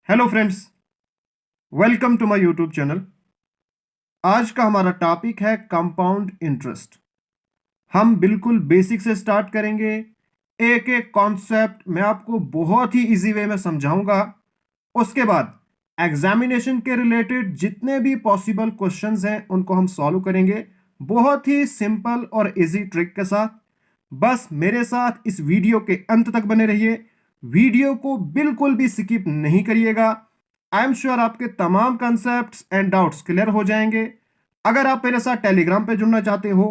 Hello friends, welcome to my YouTube channel. आज का हमारा टॉपिक है कंपाउंड इंटरेस्ट। हम बिल्कुल बेसिक से स्टार्ट करेंगे। एक एक कॉन्सेप्ट मैं आपको बहुत ही इजी वे में समझाऊंगा। उसके बाद एग्जामिनेशन के रिलेटेड जितने भी पॉसिबल क्वेश्चंस हैं उनको हम सॉल्व करेंगे, बहुत ही सिंपल और इजी ट्रिक के साथ। बस मेरे साथ इस वीडियो के अंत तक बने रहिए। वीडियो को बिल्कुल भी स्किप नहीं करिएगा। आई एम श्योर आपके तमाम कंसेप्ट्स एंड डाउट्स क्लियर हो जाएंगे। अगर आप मेरे साथ टेलीग्राम पे जुड़ना चाहते हो,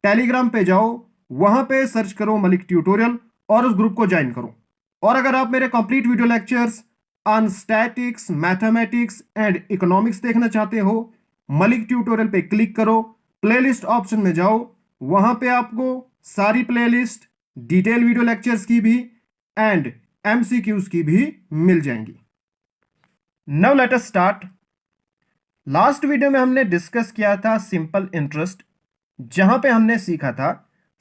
टेलीग्राम पे जाओ, वहां पे सर्च करो मलिक ट्यूटोरियल और उस ग्रुप को ज्वाइन करो। और अगर आप मेरे complete video lectures on statics, mathematics and economics देखना चाहते हो, मलिक ट्यूटोरियल पे क्लिक करो, प्लेलिस्ट ऑप्शन में जाओ, वहां पे आपको सारी प्लेलिस्ट डिटेल वीडियो लेक्चर्स की भी एंड एमसीक्यूज की भी मिल जाएंगी। Now let us start. Last video में हमने डिस्कस किया था सिंपल इंटरेस्ट, जहां पे हमने सीखा था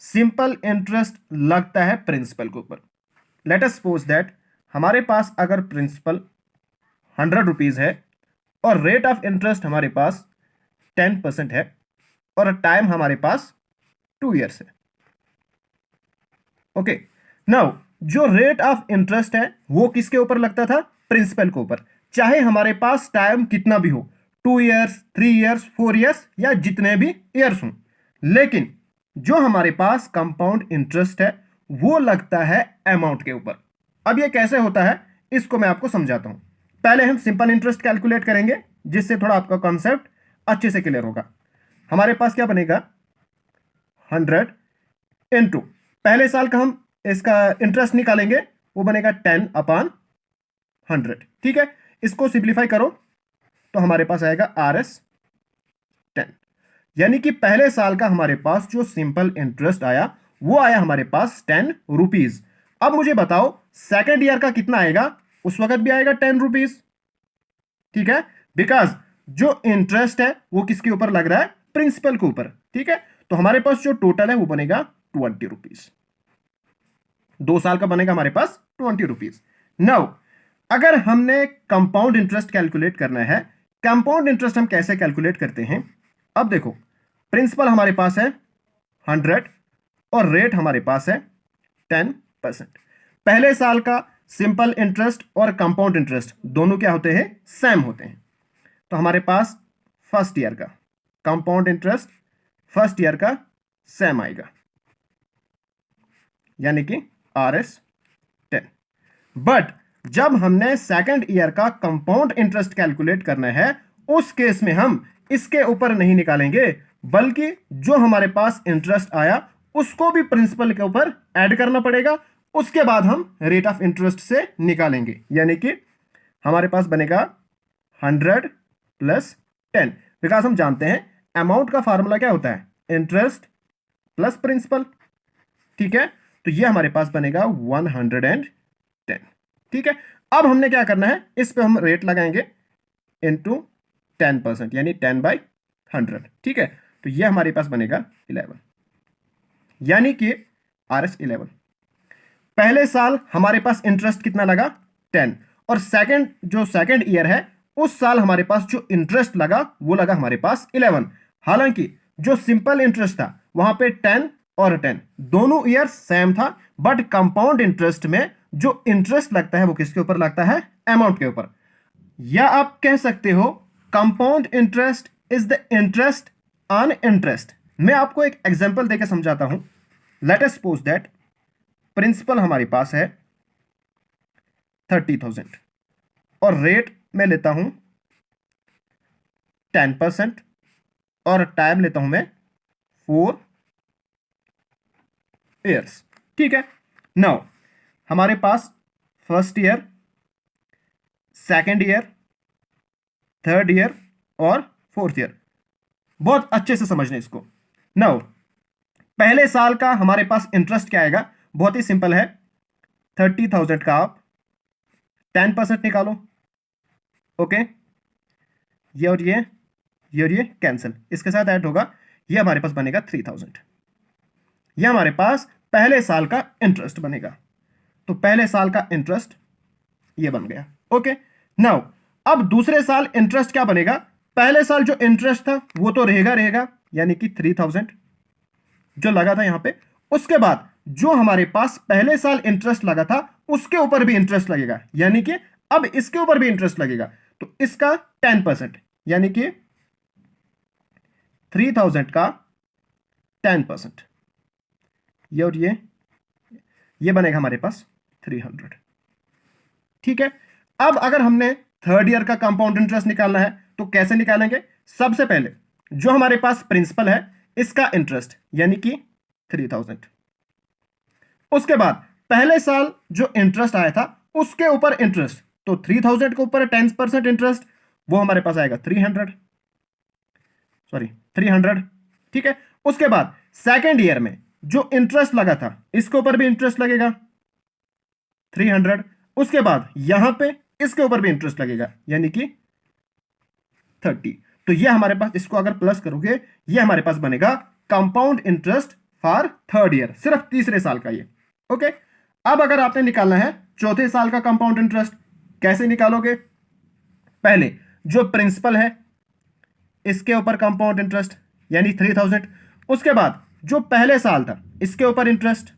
सिंपल इंटरेस्ट लगता है प्रिंसिपल के ऊपर। लेट अस सपोज दैट हमारे पास अगर प्रिंसिपल 100 रुपीज है और रेट ऑफ इंटरेस्ट हमारे पास 10% है और टाइम हमारे पास 2 years है। ओके, नाउ जो रेट ऑफ इंटरेस्ट है वो किसके ऊपर लगता था? प्रिंसिपल के ऊपर, चाहे हमारे पास टाइम कितना भी हो, 2 years, 3 years, 4 years या जितने भी ईयर्स हों। लेकिन जो हमारे पास कंपाउंड इंटरेस्ट है वो लगता है अमाउंट के ऊपर। अब ये कैसे होता है इसको मैं आपको समझाता हूं। पहले हम सिंपल इंटरेस्ट कैलकुलेट करेंगे, जिससे थोड़ा आपका कॉन्सेप्ट अच्छे से क्लियर होगा। हमारे पास क्या बनेगा? 100 इंटू पहले साल का हम इसका इंटरेस्ट निकालेंगे, वो बनेगा 10/100। ठीक है, इसको सिंप्लीफाई करो तो हमारे पास आएगा RS 10। यानी कि पहले साल का हमारे पास जो सिंपल इंटरेस्ट आया वो आया हमारे पास 10 रुपीज। अब मुझे बताओ सेकेंड ईयर का कितना आएगा? उस वक्त भी आएगा 10 रुपीज। ठीक है, बिकॉज जो इंटरेस्ट है वो किसके ऊपर लग रहा है? प्रिंसिपल के ऊपर। ठीक है, तो हमारे पास जो टोटल है वो बनेगा 20 रुपीज। 2 साल का बनेगा हमारे पास 20 रुपीज। नाउ अगर हमने कंपाउंड इंटरेस्ट कैलकुलेट करना है, कंपाउंड इंटरेस्ट हम कैसे कैलकुलेट करते हैं? अब देखो, प्रिंसिपल हमारे पास है 100 और रेट हमारे पास है 10%। पहले साल का सिंपल इंटरेस्ट और कंपाउंड इंटरेस्ट दोनों क्या होते हैं? सेम होते हैं। तो हमारे पास फर्स्ट ईयर का कंपाउंड इंटरेस्ट फर्स्ट ईयर का सेम आएगा, यानी कि RS 10। बट जब हमने सेकंड ईयर का कंपाउंड इंटरेस्ट कैलकुलेट करना है, उस केस में हम इसके ऊपर नहीं निकालेंगे, बल्कि जो हमारे पास इंटरेस्ट आया उसको भी प्रिंसिपल के ऊपर ऐड करना पड़ेगा। उसके बाद हम रेट ऑफ इंटरेस्ट से निकालेंगे, यानी कि हमारे पास बनेगा 100 प्लस 10। बिकॉज हम जानते हैं अमाउंट का फार्मूला क्या होता है? Interest plus principal. ठीक है, तो ये हमारे पास बनेगा 110। ठीक है, अब हमने क्या करना है, इस पे हम रेट लगाएंगे इंटू 10%, यानी 10/100। ठीक है, तो ये हमारे पास बनेगा 11, यानी कि RS 11। पहले साल हमारे पास इंटरेस्ट कितना लगा? 10। और सेकंड ईयर है उस साल हमारे पास जो इंटरेस्ट लगा वो लगा हमारे पास 11। हालांकि जो सिंपल इंटरेस्ट था वहां पे 10 और 10 दोनों ईयर सेम था, बट कंपाउंड इंटरेस्ट में जो इंटरेस्ट लगता है वो किसके ऊपर लगता है? अमाउंट के ऊपर। या आप कह सकते हो compound interest is the interest on interest. मैं आपको एक एग्जांपल देकर समझाता हूं। Let us suppose that principal हमारे पास है 30,000 और रेट में लेता हूं 10% और टाइम लेता हूं मैं 4 years। ठीक है, नाउ हमारे पास first year, second year, third year और फोर्थ ईयर। बहुत अच्छे से समझना इसको। नाउ पहले साल का हमारे पास इंटरेस्ट क्या आएगा? बहुत ही सिंपल है, 30,000 का आप 10% निकालो। ओके, ये और ये कैंसिल, इसके साथ ऐड होगा, ये हमारे पास बनेगा 3,000। ये हमारे पास पहले साल का इंटरेस्ट बनेगा। तो पहले साल का इंटरेस्ट ये बन गया। ओके, नाउ अब दूसरे साल इंटरेस्ट क्या बनेगा, पहले साल जो इंटरेस्ट था वो तो रहेगा, यानी कि 3000 जो लगा था यहां पे। उसके बाद जो हमारे पास पहले साल इंटरेस्ट लगा था उसके ऊपर भी इंटरेस्ट लगेगा, यानी कि अब इसके ऊपर भी इंटरेस्ट लगेगा, तो इसका 10%, यानी कि 3000 का 10%, ये और ये बनेगा हमारे पास 300। ठीक है। अब अगर हमने थर्ड ईयर का कंपाउंड इंटरेस्ट निकालना है तो कैसे निकालेंगे, सबसे पहले जो हमारे पास प्रिंसिपल है इसका इंटरेस्ट यानी कि 3000, उसके बाद पहले साल जो इंटरेस्ट आया था उसके ऊपर इंटरेस्ट, तो 3000 के ऊपर 10% इंटरेस्ट, वो हमारे पास आएगा 300। ठीक है। उसके बाद सेकेंड ईयर में जो इंटरेस्ट लगा था इसके ऊपर भी इंटरेस्ट लगेगा 300। उसके बाद यहां पे इसके ऊपर भी इंटरेस्ट लगेगा यानी कि 30। तो ये हमारे पास, इसको अगर प्लस करोगे ये हमारे पास बनेगा compound interest for third year, सिर्फ तीसरे साल का ये। ओके। अब अगर आपने निकालना है चौथे साल का कंपाउंड इंटरेस्ट, कैसे निकालोगे, पहले जो प्रिंसिपल है इसके ऊपर कंपाउंड इंटरेस्ट यानी 3000, उसके बाद जो पहले साल था इसके ऊपर इंटरेस्ट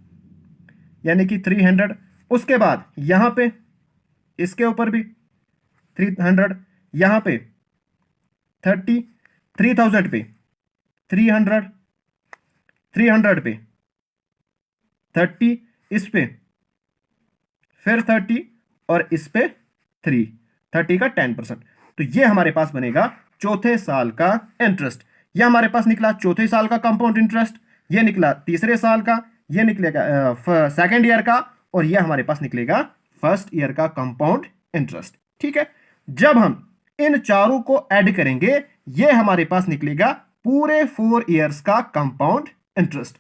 यानी कि 300, उसके बाद यहां पे इसके ऊपर भी 300, यहां पे 30, 3000 पे 300, 300 पे 30, इस पे फिर 30 और इस पे 30 का 10%, तो ये हमारे पास बनेगा चौथे साल का इंटरेस्ट। ये हमारे पास निकला चौथे साल का कंपाउंड इंटरेस्ट, ये निकला तीसरे साल का, ये निकलेगा सेकेंड ईयर का, और ये हमारे पास निकलेगा फर्स्ट ईयर का कंपाउंड इंटरेस्ट। ठीक है। जब हम इन चारों को ऐड करेंगे ये हमारे पास निकलेगा पूरे 4 इयर्स का कंपाउंड इंटरेस्ट।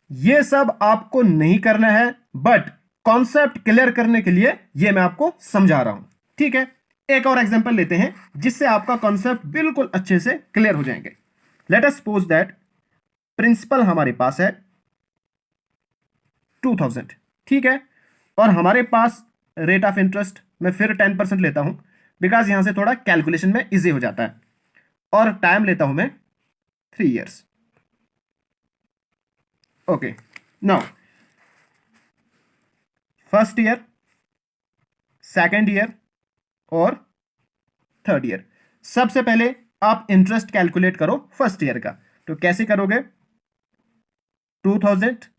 ये सब आपको नहीं करना है, बट कॉन्सेप्ट क्लियर करने के लिए ये मैं आपको समझा रहा हूं। ठीक है। एक और एग्जांपल लेते हैं जिससे आपका कॉन्सेप्ट बिल्कुल अच्छे से क्लियर हो जाएंगे। Let us suppose that principal हमारे पास है 2000, ठीक है, और हमारे पास रेट ऑफ इंटरेस्ट मैं फिर 10% लेता हूं बिकॉज यहां से थोड़ा कैलकुलेशन में इजी हो जाता है, और टाइम लेता हूं मैं 3 years. Okay. Now first year, second year और थर्ड ईयर। सबसे पहले आप इंटरेस्ट कैलकुलेट करो फर्स्ट ईयर का, तो कैसे करोगे, 2000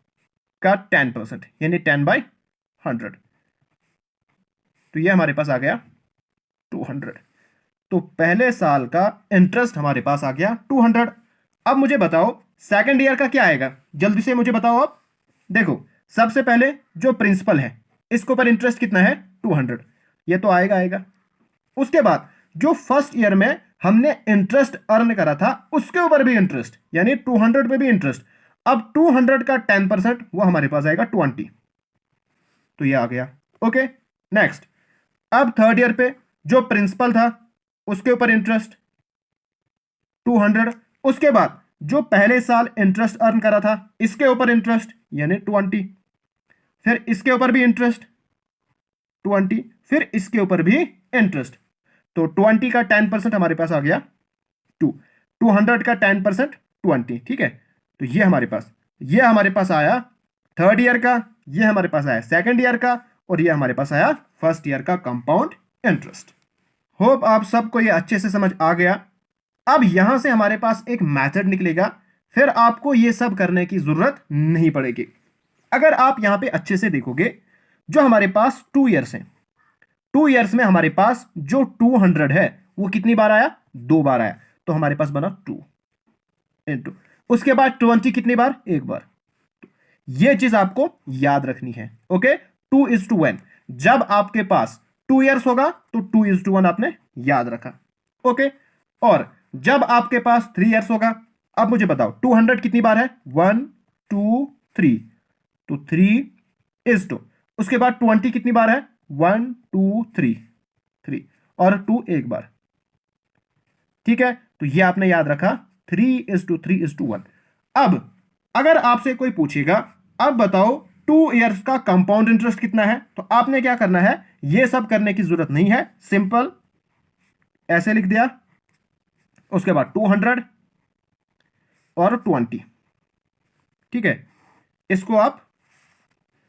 का 10% यानी 10/100, तो ये हमारे पास आ गया 200। तो पहले साल का इंटरेस्ट हमारे पास आ गया 200। अब मुझे बताओ सेकेंड ईयर का क्या आएगा, जल्दी से मुझे बताओ। अब देखो सबसे पहले जो प्रिंसिपल है इसके ऊपर इंटरेस्ट कितना है 200, ये तो आएगा। उसके बाद जो फर्स्ट ईयर में हमने इंटरेस्ट अर्न करा था उसके ऊपर भी इंटरेस्ट यानी 200 पे भी इंटरेस्ट। अब 200 का 10% वो हमारे पास आएगा 20, तो ये आ गया। ओके। नेक्स्ट, अब थर्ड ईयर पे जो प्रिंसिपल था उसके ऊपर इंटरेस्ट 200, उसके बाद जो पहले साल इंटरेस्ट अर्न करा था इसके ऊपर इंटरेस्ट यानी 20, फिर इसके ऊपर भी इंटरेस्ट 20, फिर इसके ऊपर भी इंटरेस्ट, तो 20 का 10% हमारे पास आ गया 200 का 10% 20। ठीक है। तो ये हमारे पास आया थर्ड ईयर का, ये हमारे पास आया सेकेंड ईयर का, और ये हमारे पास आया फर्स्ट ईयर का कंपाउंड इंटरेस्ट। होप आप सबको ये अच्छे से समझ आ गया। अब यहां से हमारे पास एक मेथड निकलेगा, फिर आपको ये सब करने की जरूरत नहीं पड़ेगी। अगर आप यहां पे अच्छे से देखोगे, जो हमारे पास 2 इयर्स हैं, 2 इयर्स में हमारे पास जो 200 है वो कितनी बार आया, 2 बार आया, तो हमारे पास बना 2 इंटू, उसके बाद 20 कितनी बार, 1 बार। ये चीज आपको याद रखनी है। ओके। 2:1, जब आपके पास 2 इयर्स होगा तो 2:1 आपने याद रखा। ओके। और जब आपके पास 3 इयर्स होगा, अब मुझे बताओ 200 कितनी बार है, 1 2 3, तो 3:2, उसके बाद 20 कितनी बार है, 1 2 3 और 2 1 बार। ठीक है। तो ये आपने याद रखा 3:3:1। अब अगर आपसे कोई पूछेगा अब बताओ 2 इयर्स का कंपाउंड इंटरेस्ट कितना है, तो आपने क्या करना है, ये सब करने की जरूरत नहीं है, सिंपल ऐसे लिख दिया, उसके बाद 200 और 20, ठीक है, इसको आप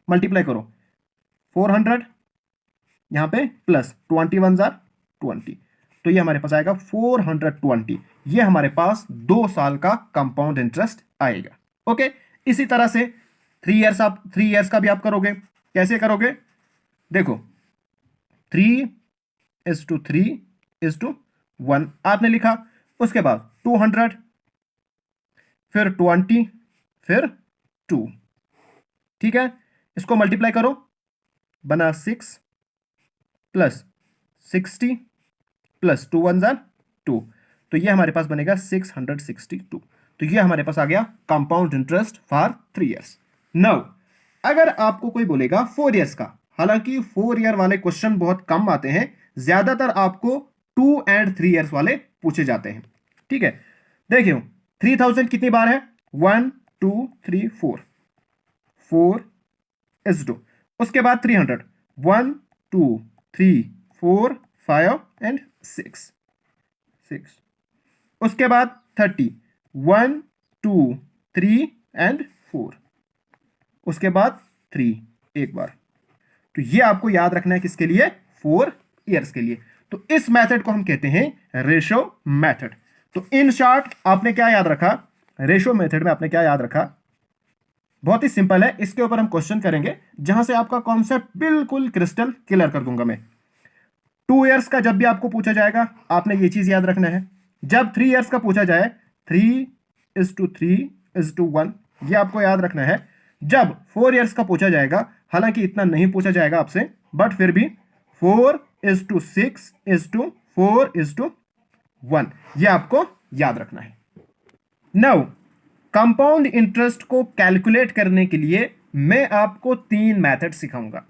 मल्टीप्लाई करो, 400 यहां पे प्लस 21 जार 20, तो ये हमारे पास आएगा 420। ये हमारे पास 2 साल का कंपाउंड इंटरेस्ट आएगा। ओके, इसी तरह से 3 इयर्स, आप 3 इयर्स का भी आप करोगे। कैसे करोगे, देखो 3:3:1 आपने लिखा, उसके बाद 200, फिर 20, फिर 2, ठीक है, इसको मल्टीप्लाई करो, बना 6 प्लस 60 प्लस 2 1 2, तो ये हमारे पास बनेगा 662। तो ये हमारे पास आ गया compound interest for 3 years. Now अगर आपको कोई बोलेगा 4 इयर्स का, हालांकि 4 ईयर वाले क्वेश्चन बहुत कम आते हैं, ज्यादातर आपको 2 और 3 इयर्स वाले पूछे जाते हैं, ठीक है। देखियो 3000 कितनी बार है, 1 2 3 4, 4 इज 2, उसके बाद 300, 1 2 3 4 5 एंड 6, उसके बाद 30, 1 2 3 एंड 4, उसके बाद 3 एक बार। तो ये आपको याद रखना है किसके लिए, 4 इयर्स के लिए। तो इस मेथड को हम कहते हैं रेशो मेथड। तो इन शॉर्ट आपने क्या याद रखा, रेशो मेथड में आपने क्या याद रखा, बहुत ही सिंपल है। इसके ऊपर हम क्वेश्चन करेंगे जहां से आपका कॉन्सेप्ट बिल्कुल क्रिस्टल क्लियर कर दूंगा मैं। 2 इयर्स का जब भी आपको पूछा जाएगा, आपने ये चीज याद रखना है। जब 3 इयर्स का पूछा जाए, 3:3:1, ये आपको याद रखना है। जब 4 इयर्स का पूछा जाएगा, हालांकि इतना नहीं पूछा जाएगा आपसे, बट फिर भी 4:6:4:1, ये आपको याद रखना है। नाउ कंपाउंड इंटरेस्ट को कैलकुलेट करने के लिए मैं आपको 3 मेथड सिखाऊंगा।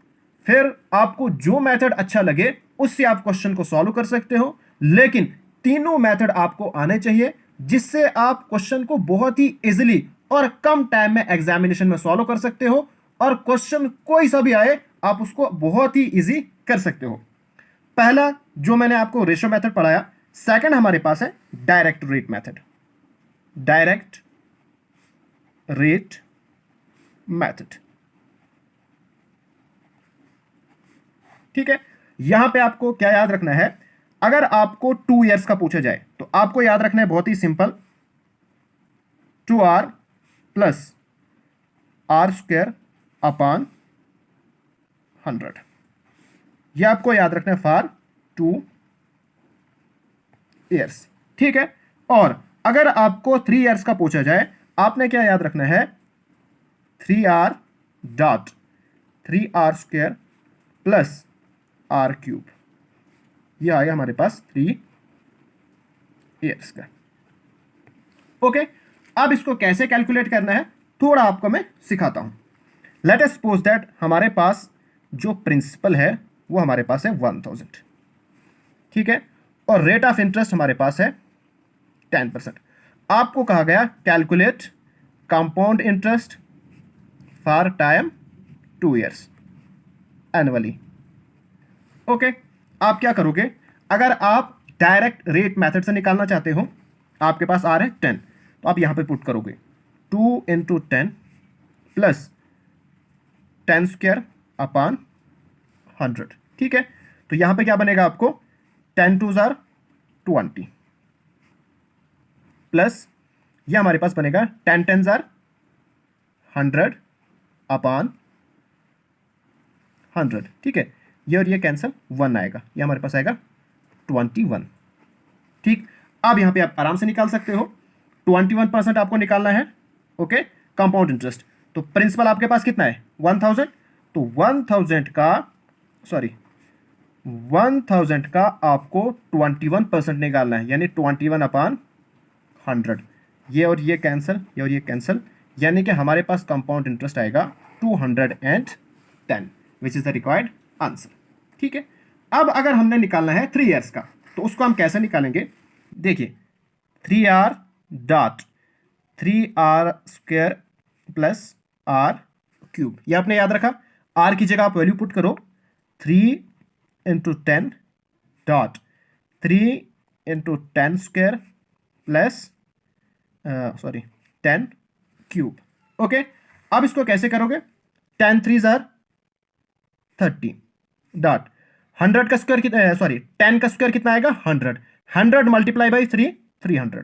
फिर आपको जो मेथड अच्छा लगे उससे आप क्वेश्चन को सॉल्व कर सकते हो, लेकिन तीनों मेथड आपको आने चाहिए, जिससे आप क्वेश्चन को बहुत ही इजीली और कम टाइम में एग्जामिनेशन में सॉल्व कर सकते हो, और क्वेश्चन कोई सा भी आए आप उसको बहुत ही इजी कर सकते हो। पहला जो मैंने आपको रेशो मेथड पढ़ाया, सेकंड हमारे पास है direct rate method, direct rate method, ठीक है। यहां पे आपको क्या याद रखना है, अगर आपको 2 इयर्स का पूछा जाए तो आपको याद रखना है बहुत ही simple, 2r plus r² upon 100, यह आपको याद रखना है फॉर 2 इयर्स, ठीक है। और अगर आपको 3 इयर्स का पूछा जाए, आपने क्या याद रखना है, 3r² प्लस r³, यह आया हमारे पास 3 इयर्स का। ओके, अब इसको कैसे कैलकुलेट करना है थोड़ा आपको मैं सिखाता हूं। लेट अस सपोज दैट हमारे पास जो प्रिंसिपल है वो हमारे पास है 1000, ठीक है, और रेट ऑफ इंटरेस्ट हमारे पास है 10%। आपको कहा गया calculate compound interest for time 2 years annually. Okay, आप क्या करोगे, अगर आप डायरेक्ट रेट मेथड से निकालना चाहते हो, आपके पास आ रहा है 10, तो आप यहां पे पुट करोगे 2 × 10 प्लस 10² अपॉन 100, ठीक है। तो यहां पे क्या बनेगा आपको, 10 2 जार 20 प्लस यह हमारे पास बनेगा 10 10 जार 100 अपॉन 100, ठीक है। ये और ये कैंसिल, 1 आएगा, ये हमारे पास आएगा 21, ठीक। अब यहां पे आप आराम से निकाल सकते हो, 21% आपको निकालना है, ओके, कंपाउंड इंटरेस्ट। तो प्रिंसिपल आपके पास कितना है, 1000, तो 1000 का आपको 21% निकालना है, यानी 21 अपॉन 100, ये और ये कैंसिल, ये और ये कैंसिल, यानी कि हमारे पास कंपाउंड इंटरेस्ट आएगा 210, विच इज द रिक्वायर्ड आंसर, ठीक है। अब अगर हमने निकालना है 3 इयर्स का, तो उसको हम कैसे निकालेंगे, देखिए 3r² प्लस r³, ये आपने याद रखा। r की जगह आप वैल्यू पुट करो, 3 × 10 dot 3 into 10 square plus 10 cube. Okay, अब इसको कैसे करोगे? 10 3 जार 30 डॉट 100 का स्क्वायर कितना, 10 का स्क्वायर कितना आएगा? 100 मल्टीप्लाई बाई 3 300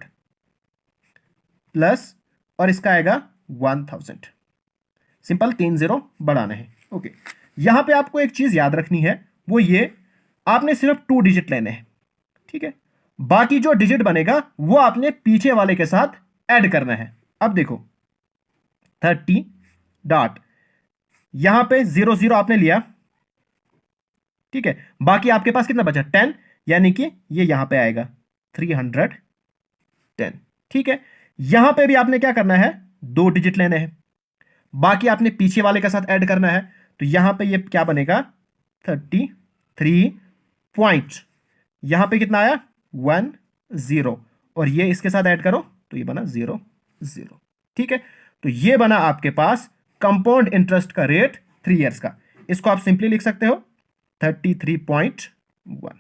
प्लस और इसका आएगा 1000। सिंपल, 3 0 बढ़ाना है। ओके, यहां पे आपको एक चीज याद रखनी है, वो ये, आपने सिर्फ 2 डिजिट लेने हैं, ठीक है? बाकी जो डिजिट बनेगा वो आपने पीछे वाले के साथ ऐड करना है। अब देखो 30 डॉट यहां पे 0 0 आपने लिया, ठीक है? बाकी आपके पास कितना बचा? 10, यानी कि ये यहां पे आएगा 310, ठीक है? यहां पे भी आपने क्या करना है? 2 डिजिट लेने हैं, बाकी आपने पीछे वाले के साथ ऐड करना है। तो यहां पे ये क्या बनेगा? 33 पॉइंट, यहां पे कितना आया? 1 0, और ये इसके साथ ऐड करो तो ये बना 0 0, ठीक है? तो ये बना आपके पास कंपाउंड इंटरेस्ट का रेट 3 इयर्स का। इसको आप सिंपली लिख सकते हो 33.1।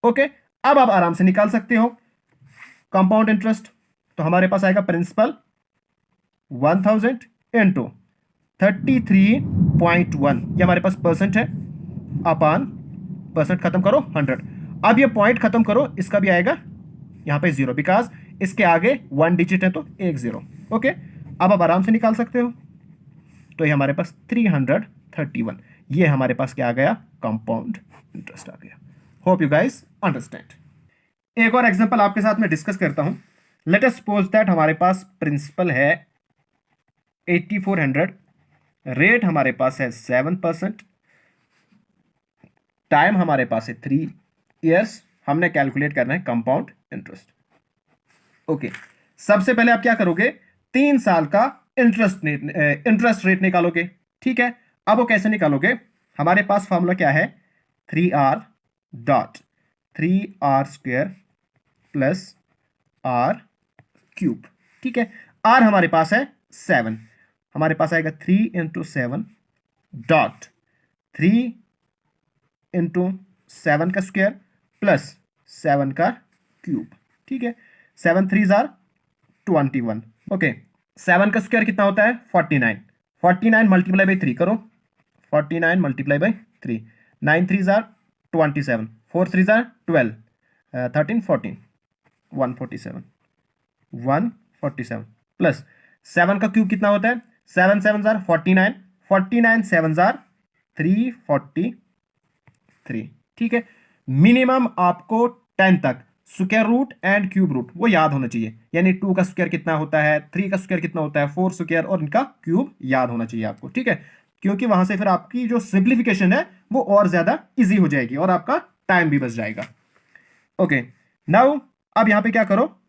ओके, अब आप आराम से निकाल सकते हो कंपाउंड इंटरेस्ट। तो हमारे पास आएगा प्रिंसिपल 1000 इंटू 33.1, ये हमारे पास परसेंट है, अपान परसेंट खत्म करो 100। अब ये पॉइंट खत्म करो, इसका भी आएगा यहां पे 0, बिकॉज इसके आगे 1 डिजिट है तो 1 0। ओके, अब आप आराम से निकाल सकते हो। तो ये हमारे पास 331, ये हमारे पास क्या आ गया? कंपाउंड इंटरेस्ट आ गया। Hope you guys understand. एक और एग्जांपल आपके साथ में डिस्कस करता हूं। लेट अस सपोज दैट हमारे पास प्रिंसिपल है 8400, रेट हमारे पास है 7%, टाइम हमारे पास है 3 इयर्स। हमने कैलकुलेट करना है कंपाउंड इंटरेस्ट। ओके, सबसे पहले आप क्या करोगे? 3 साल का इंटरेस्ट रेट निकालोगे, ठीक है? अब वो कैसे निकालोगे? हमारे पास फॉर्मूला क्या है? 3r dot 3r square plus r cube, ठीक है? r हमारे पास है 7, हमारे पास आएगा 3 इंटू 7 डॉट 3 इंटू 7 का स्क्वायर प्लस 7 का क्यूब, ठीक है? 7 3 जार 21। ओके, 7 का स्क्वायर कितना होता है? 49। 49 मल्टीप्लाई बाई 3 करो, 49 multiply by 3, 9 3 jar 27, 4 3 jar 12, 13 14, 147 147 plus 7 का क्यूब कितना होता है? 7 7 जार 49, 49 7 जार 343, ठीक है? मिनिमम आपको 10 तक square root and cube root वो याद होना चाहिए, यानी 2 का स्क्वायर कितना होता है, 3 का स्क्वायर कितना होता है, 4 स्क्वायर और इनका क्यूब याद होना चाहिए आपको, ठीक है? क्योंकि वहां से फिर आपकी जो सिंप्लीफिकेशन है वो और ज्यादा इजी हो जाएगी और आपका टाइम भी बच जाएगा। ओके, नाउ अब यहां पे क्या करो?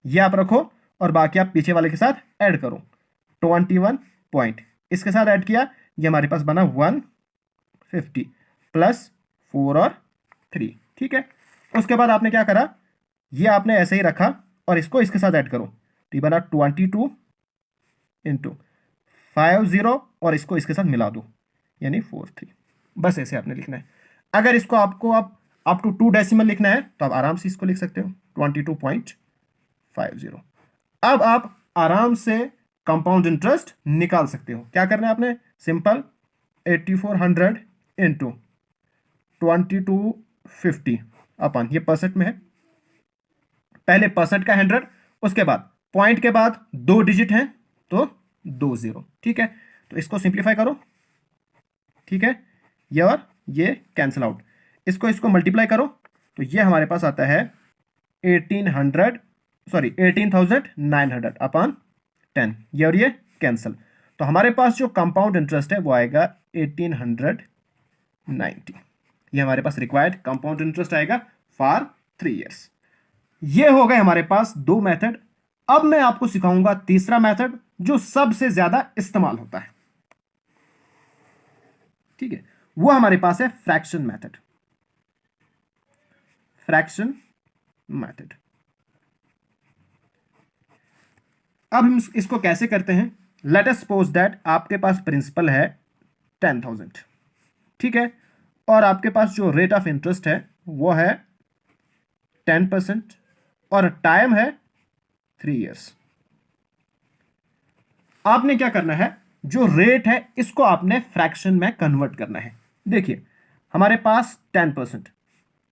ये आप रखो और बाकी आप पीछे वाले के साथ ऐड करो। 21 पॉइंट इसके साथ ऐड किया, ये हमारे पास बना 150 प्लस 4 और 3, ठीक है? उसके बाद आपने क्या करा? ये आपने ऐसे ही रखा और इसको इसके साथ ऐड करो, तो ये बना 22 इंटू 50 और इसको इसके साथ मिला दो, यानी 43। बस ऐसे आपने लिखना है। अगर इसको आपको आप अप टू 2 डेसिमल लिखना है तो आप आराम से इसको लिख सकते हो 22.50। अब आप आराम से कंपाउंड इंटरेस्ट निकाल सकते हो। क्या करना है आपने? सिंपल 8400 इंटू 2250 अपन, ये परसेंट में है, पहले परसेंट का 100, उसके बाद पॉइंट के बाद 2 डिजिट हैं तो 2 0, ठीक है? तो इसको सिंप्लीफाई करो, ठीक है? ये और ये कैंसिल आउट, इसको मल्टीप्लाई करो तो ये हमारे पास आता है 18,900 अपॉन 10, ये और ये कैंसिल। तो हमारे पास जो कंपाउंड इंटरेस्ट है वो आएगा 1890। ये हमारे पास रिक्वायर्ड कंपाउंड इंटरेस्ट आएगा फॉर 3 इयर्स। ये हो गए हमारे पास 2 मेथड। अब मैं आपको सिखाऊंगा तीसरा मेथड जो सबसे ज्यादा इस्तेमाल होता है, ठीक है? वो हमारे पास है फ्रैक्शन मेथड। फ्रैक्शन मेथड, अब हम इसको कैसे करते हैं? लेट अस सपोज दैट आपके पास प्रिंसिपल है 10,000, ठीक है? और आपके पास जो रेट ऑफ इंटरेस्ट है वो है 10% और टाइम है 3 ईयर्स। आपने क्या करना है, जो रेट है इसको आपने फ्रैक्शन में कन्वर्ट करना है। देखिए हमारे पास 10%,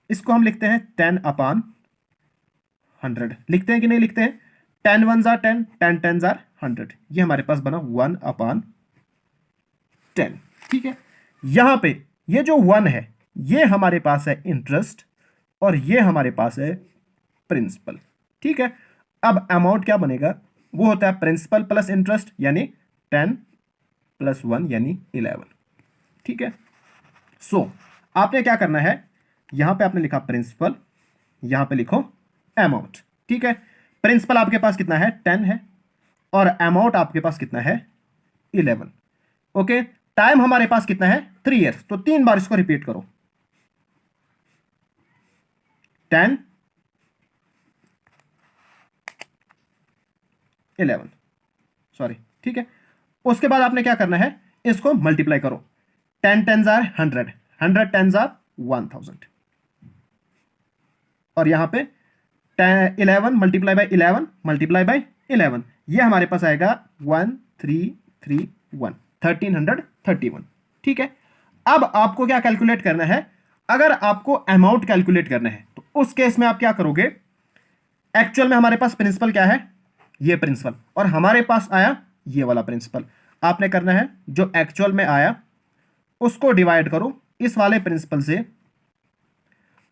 इसको हम लिखते हैं 10/100। लिखते हैं कि नहीं लिखते हैं? 10 1 जार 10, 10 10 जार 100। ये हमारे पास बना 1/10। ठीक है, यहां पे ये जो 1 है ये हमारे पास है इंटरेस्ट और ये हमारे पास है प्रिंसिपल। ठीक है, अब अमाउंट क्या बनेगा, वो होता है प्रिंसिपल प्लस इंटरेस्ट, यानी 10 + 1 यानी 11। ठीक है, सो आपने क्या करना है, यहां पे आपने लिखा प्रिंसिपल, यहां पे लिखो अमाउंट। ठीक है, प्रिंसिपल आपके पास कितना है, 10 है, और अमाउंट आपके पास कितना है, 11। ओके, टाइम हमारे पास कितना है, 3 ईयर्स। तो 3 बार इसको रिपीट करो, 10 11, सॉरी। ठीक है, उसके बाद आपने क्या करना है, इसको मल्टीप्लाई करो। 10 10 जार 100, 100 10 जार 1000, और यहां पे 11 मल्टीप्लाई बाई 11 मल्टीप्लाई बाई 11, ये हमारे पास आएगा 1331, 1331। ठीक है, अब आपको क्या कैलकुलेट करना है, अगर आपको अमाउंट कैलकुलेट करना है तो उस केस में आप क्या करोगे, एक्चुअल में हमारे पास प्रिंसिपल क्या है, ये प्रिंसिपल, और हमारे पास आया ये वाला प्रिंसिपल। आपने करना है जो एक्चुअल में आया उसको डिवाइड करो इस वाले प्रिंसिपल से,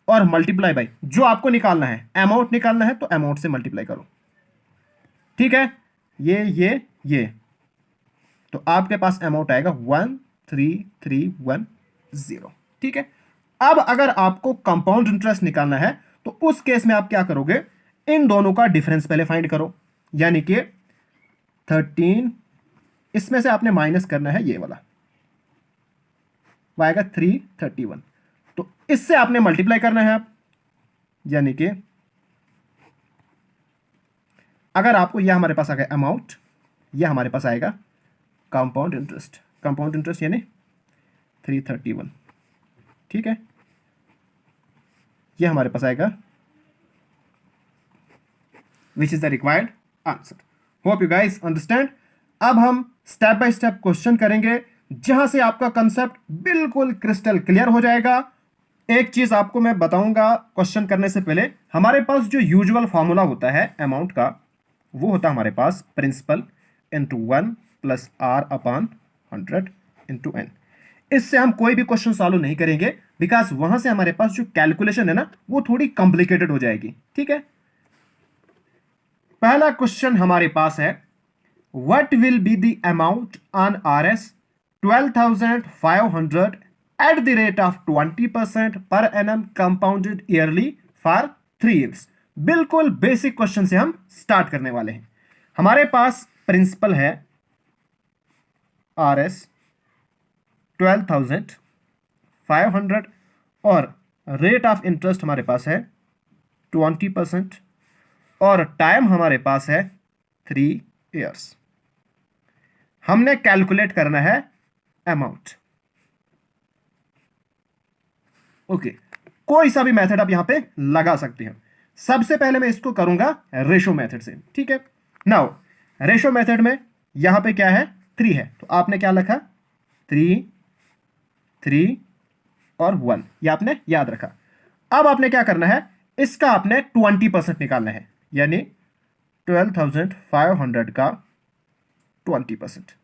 और मल्टीप्लाई बाई जो आपको निकालना है, अमाउंट निकालना है तो अमाउंट से मल्टीप्लाई करो। ठीक है, ये तो आपके पास अमाउंट आएगा 13310। ठीक है, अब अगर आपको कंपाउंड इंटरेस्ट निकालना है तो उस केस में आप क्या करोगे, इन दोनों का डिफरेंस पहले फाइंड करो, यानी कि 13, इसमें से आपने माइनस करना है ये वाला, वो आएगा 331। तो इससे आपने मल्टीप्लाई करना है आप, यानी कि अगर आपको यह हमारे पास आ गया अमाउंट, यह हमारे पास आएगा कंपाउंड इंटरेस्ट, कंपाउंड इंटरेस्ट यानी 331। ठीक है, यह हमारे पास आएगा, विच is the required answer. Hope you guys understand. अब हम स्टेप बाय स्टेप क्वेश्चन करेंगे जहां से आपका कंसेप्ट बिल्कुल क्रिस्टल क्लियर हो जाएगा। एक चीज आपको मैं बताऊंगा क्वेश्चन करने से पहले, हमारे पास जो यूजुअल फॉर्मूला होता है अमाउंट का, वो होता है हमारे पास principal into 1 + R/100 into n। इससे हम कोई भी क्वेश्चन सॉल्व नहीं करेंगे, बिकॉज वहां से हमारे पास जो कैलकुलेशन है ना वो थोड़ी कॉम्प्लिकेटेड हो जाएगी। ठीक है, पहला क्वेश्चन हमारे पास है, what will be the amount on RS 12,500 at the rate of 20% per annum compounded yearly for 3 years। बिल्कुल बेसिक क्वेश्चन से हम स्टार्ट करने वाले हैं। हमारे पास प्रिंसिपल है RS 12,500 और रेट ऑफ इंटरेस्ट हमारे पास है 20% और टाइम हमारे पास है 3 ईयर्स। हमने कैलकुलेट करना है अमाउंट। ओके, कोई सा भी मेथड आप यहां पे लगा सकते हैं। सबसे पहले मैं इसको करूंगा रेशो मेथड से। ठीक है, नाउ रेशो मेथड में यहां पे क्या है, 3 है, तो आपने क्या लिखा, 3 3 और 1, ये आपने याद रखा। अब आपने क्या करना है, इसका आपने 20% निकालना है, यानी 12,500 का 20%,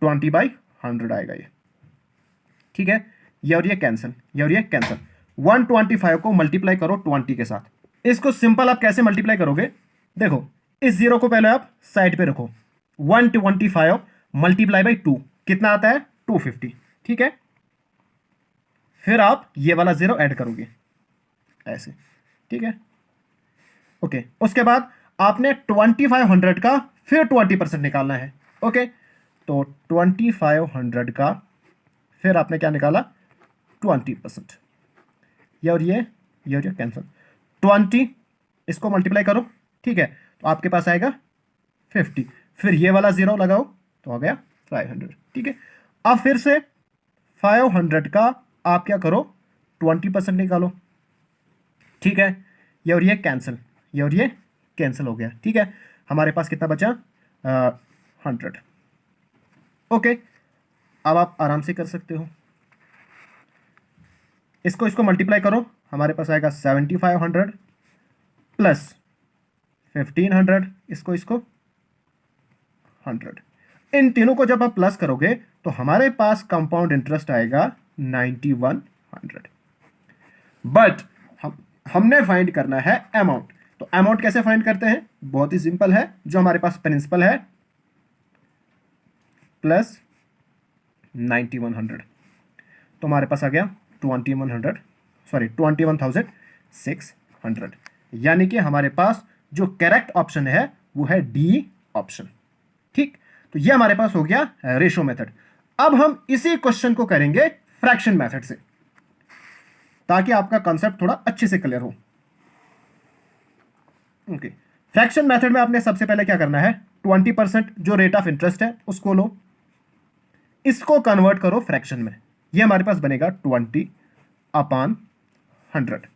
20/100 आएगा ये। ठीक है, ये और ये कैंसिल, ये और ये कैंसिल। 125 को मल्टीप्लाई करो 20 के साथ। इसको सिंपल आप कैसे मल्टीप्लाई करोगे, देखो इस जीरो को पहले आप साइड पे रखो, 125 मल्टीप्लाई बाई 2 कितना आता है, 250। ठीक है, फिर आप ये वाला जीरो ऐड करोगे ऐसे। ठीक है, ओके, उसके बाद आपने 2500 का फिर 20% निकालना है। ओके, तो 2500 का फिर आपने क्या निकाला, 20%, ये और ये कैंसिल, 20 इसको मल्टीप्लाई करो। ठीक है, तो आपके पास आएगा 50, फिर ये वाला जीरो लगाओ तो हो गया 500। ठीक है, अब फिर से 500 का आप क्या करो, 20% निकालो। ठीक है, ये और ये कैंसिल, ये और ये कैंसिल हो गया, ठीक है। हमारे पास कितना बचा? 100। ओके, अब आप आराम से कर सकते हो। इसको मल्टीप्लाई करो, हमारे पास आएगा 7500 प्लस 1500, इसको 100। इन तीनों को जब आप प्लस करोगे तो हमारे पास कंपाउंड इंटरेस्ट आएगा 9100। बट हमने फाइंड करना है अमाउंट। तो अमाउंट कैसे फाइंड करते हैं? बहुत ही सिंपल है। जो हमारे पास प्रिंसिपल है प्लस 9100, तो हमारे पास आ गया 21,600, यानी कि हमारे पास जो करेक्ट ऑप्शन है वो है डी ऑप्शन। ठीक, तो ये हमारे पास हो गया रेशो मेथड। अब हम इसी क्वेश्चन को करेंगे फ्रैक्शन मेथड से, ताकि आपका कॉन्सेप्ट थोड़ा अच्छे से क्लियर हो। ओके, फ्रैक्शन मेथड में आपने सबसे पहले क्या करना है? 20% जो रेट ऑफ इंटरेस्ट है उसको लो, इसको कन्वर्ट करो फ्रैक्शन में। ये हमारे पास बनेगा 20/100।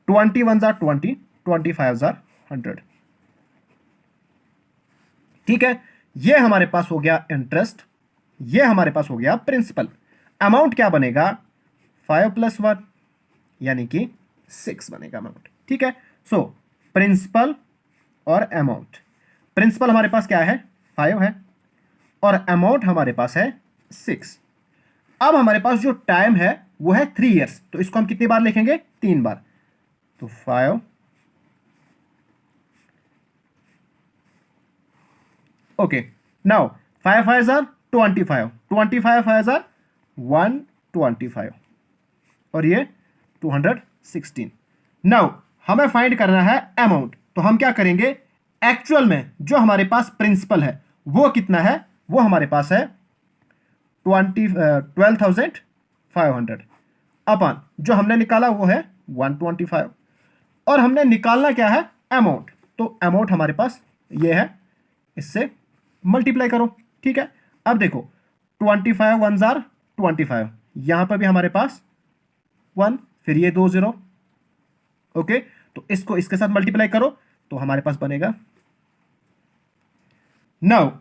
21 जार 20, 25 जार 100। ठीक है, ये हमारे पास हो गया इंटरेस्ट, ये हमारे पास हो गया प्रिंसिपल। अमाउंट क्या बनेगा? 5 + 1 यानी कि 6 बनेगा अमाउंट। ठीक है, सो प्रिंसिपल और अमाउंट। प्रिंसिपल हमारे पास क्या है? 5 है, और अमाउंट हमारे पास है 6। अब हमारे पास जो टाइम है वो है 3 इयर्स, तो इसको हम कितनी बार लिखेंगे? 3 बार। तो 5, ओके, नाउ 5 5 आर 25, 25 5 आर 125, और ये 216। नाउ हमें फाइंड करना है अमाउंट, तो हम क्या करेंगे? एक्चुअल में जो हमारे पास प्रिंसिपल है वो कितना है? वो हमारे पास है 12,500 अपन जो हमने निकाला वो है 125, और हमने निकालना क्या है? अमाउंट। तो अमाउंट हमारे पास ये है, इससे मल्टीप्लाई करो। ठीक है, अब देखो 25 1 जार 25, यहां पर भी हमारे पास 1, फिर ये 2 0। ओके, तो इसको इसके साथ मल्टीप्लाई करो तो हमारे पास बनेगा। नाउ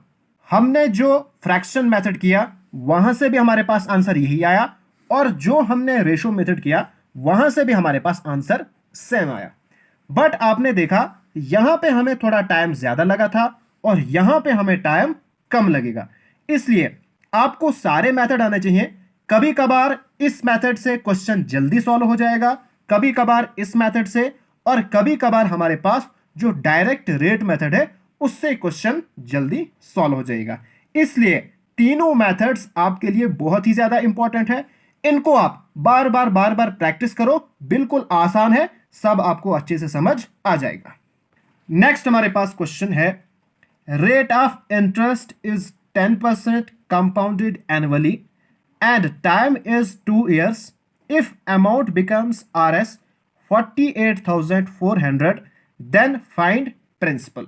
हमने जो फ्रैक्शन मेथड किया वहां से भी हमारे पास आंसर यही आया, और जो हमने रेशो मेथड किया वहां से भी हमारे पास आंसर सेम आया। बट आपने देखा यहां पे हमें थोड़ा टाइम ज्यादा लगा था और यहां पे हमें टाइम कम लगेगा, इसलिए आपको सारे मेथड आने चाहिए। कभी कभार इस मेथड से क्वेश्चन जल्दी सॉल्व हो जाएगा, कभी कभार इस मेथड से, और कभी कभार हमारे पास जो डायरेक्ट रेट मेथड है उससे क्वेश्चन जल्दी सॉल्व हो जाएगा। इसलिए तीनों मेथड्स आपके लिए बहुत ही ज्यादा इंपॉर्टेंट है। इनको आप बार बार प्रैक्टिस करो, बिल्कुल आसान है, सब आपको अच्छे से समझ आ जाएगा। नेक्स्ट हमारे पास क्वेश्चन है, rate of interest is 10% compounded annually and time is 2 years. If amount becomes Rs 48,400 then find principal.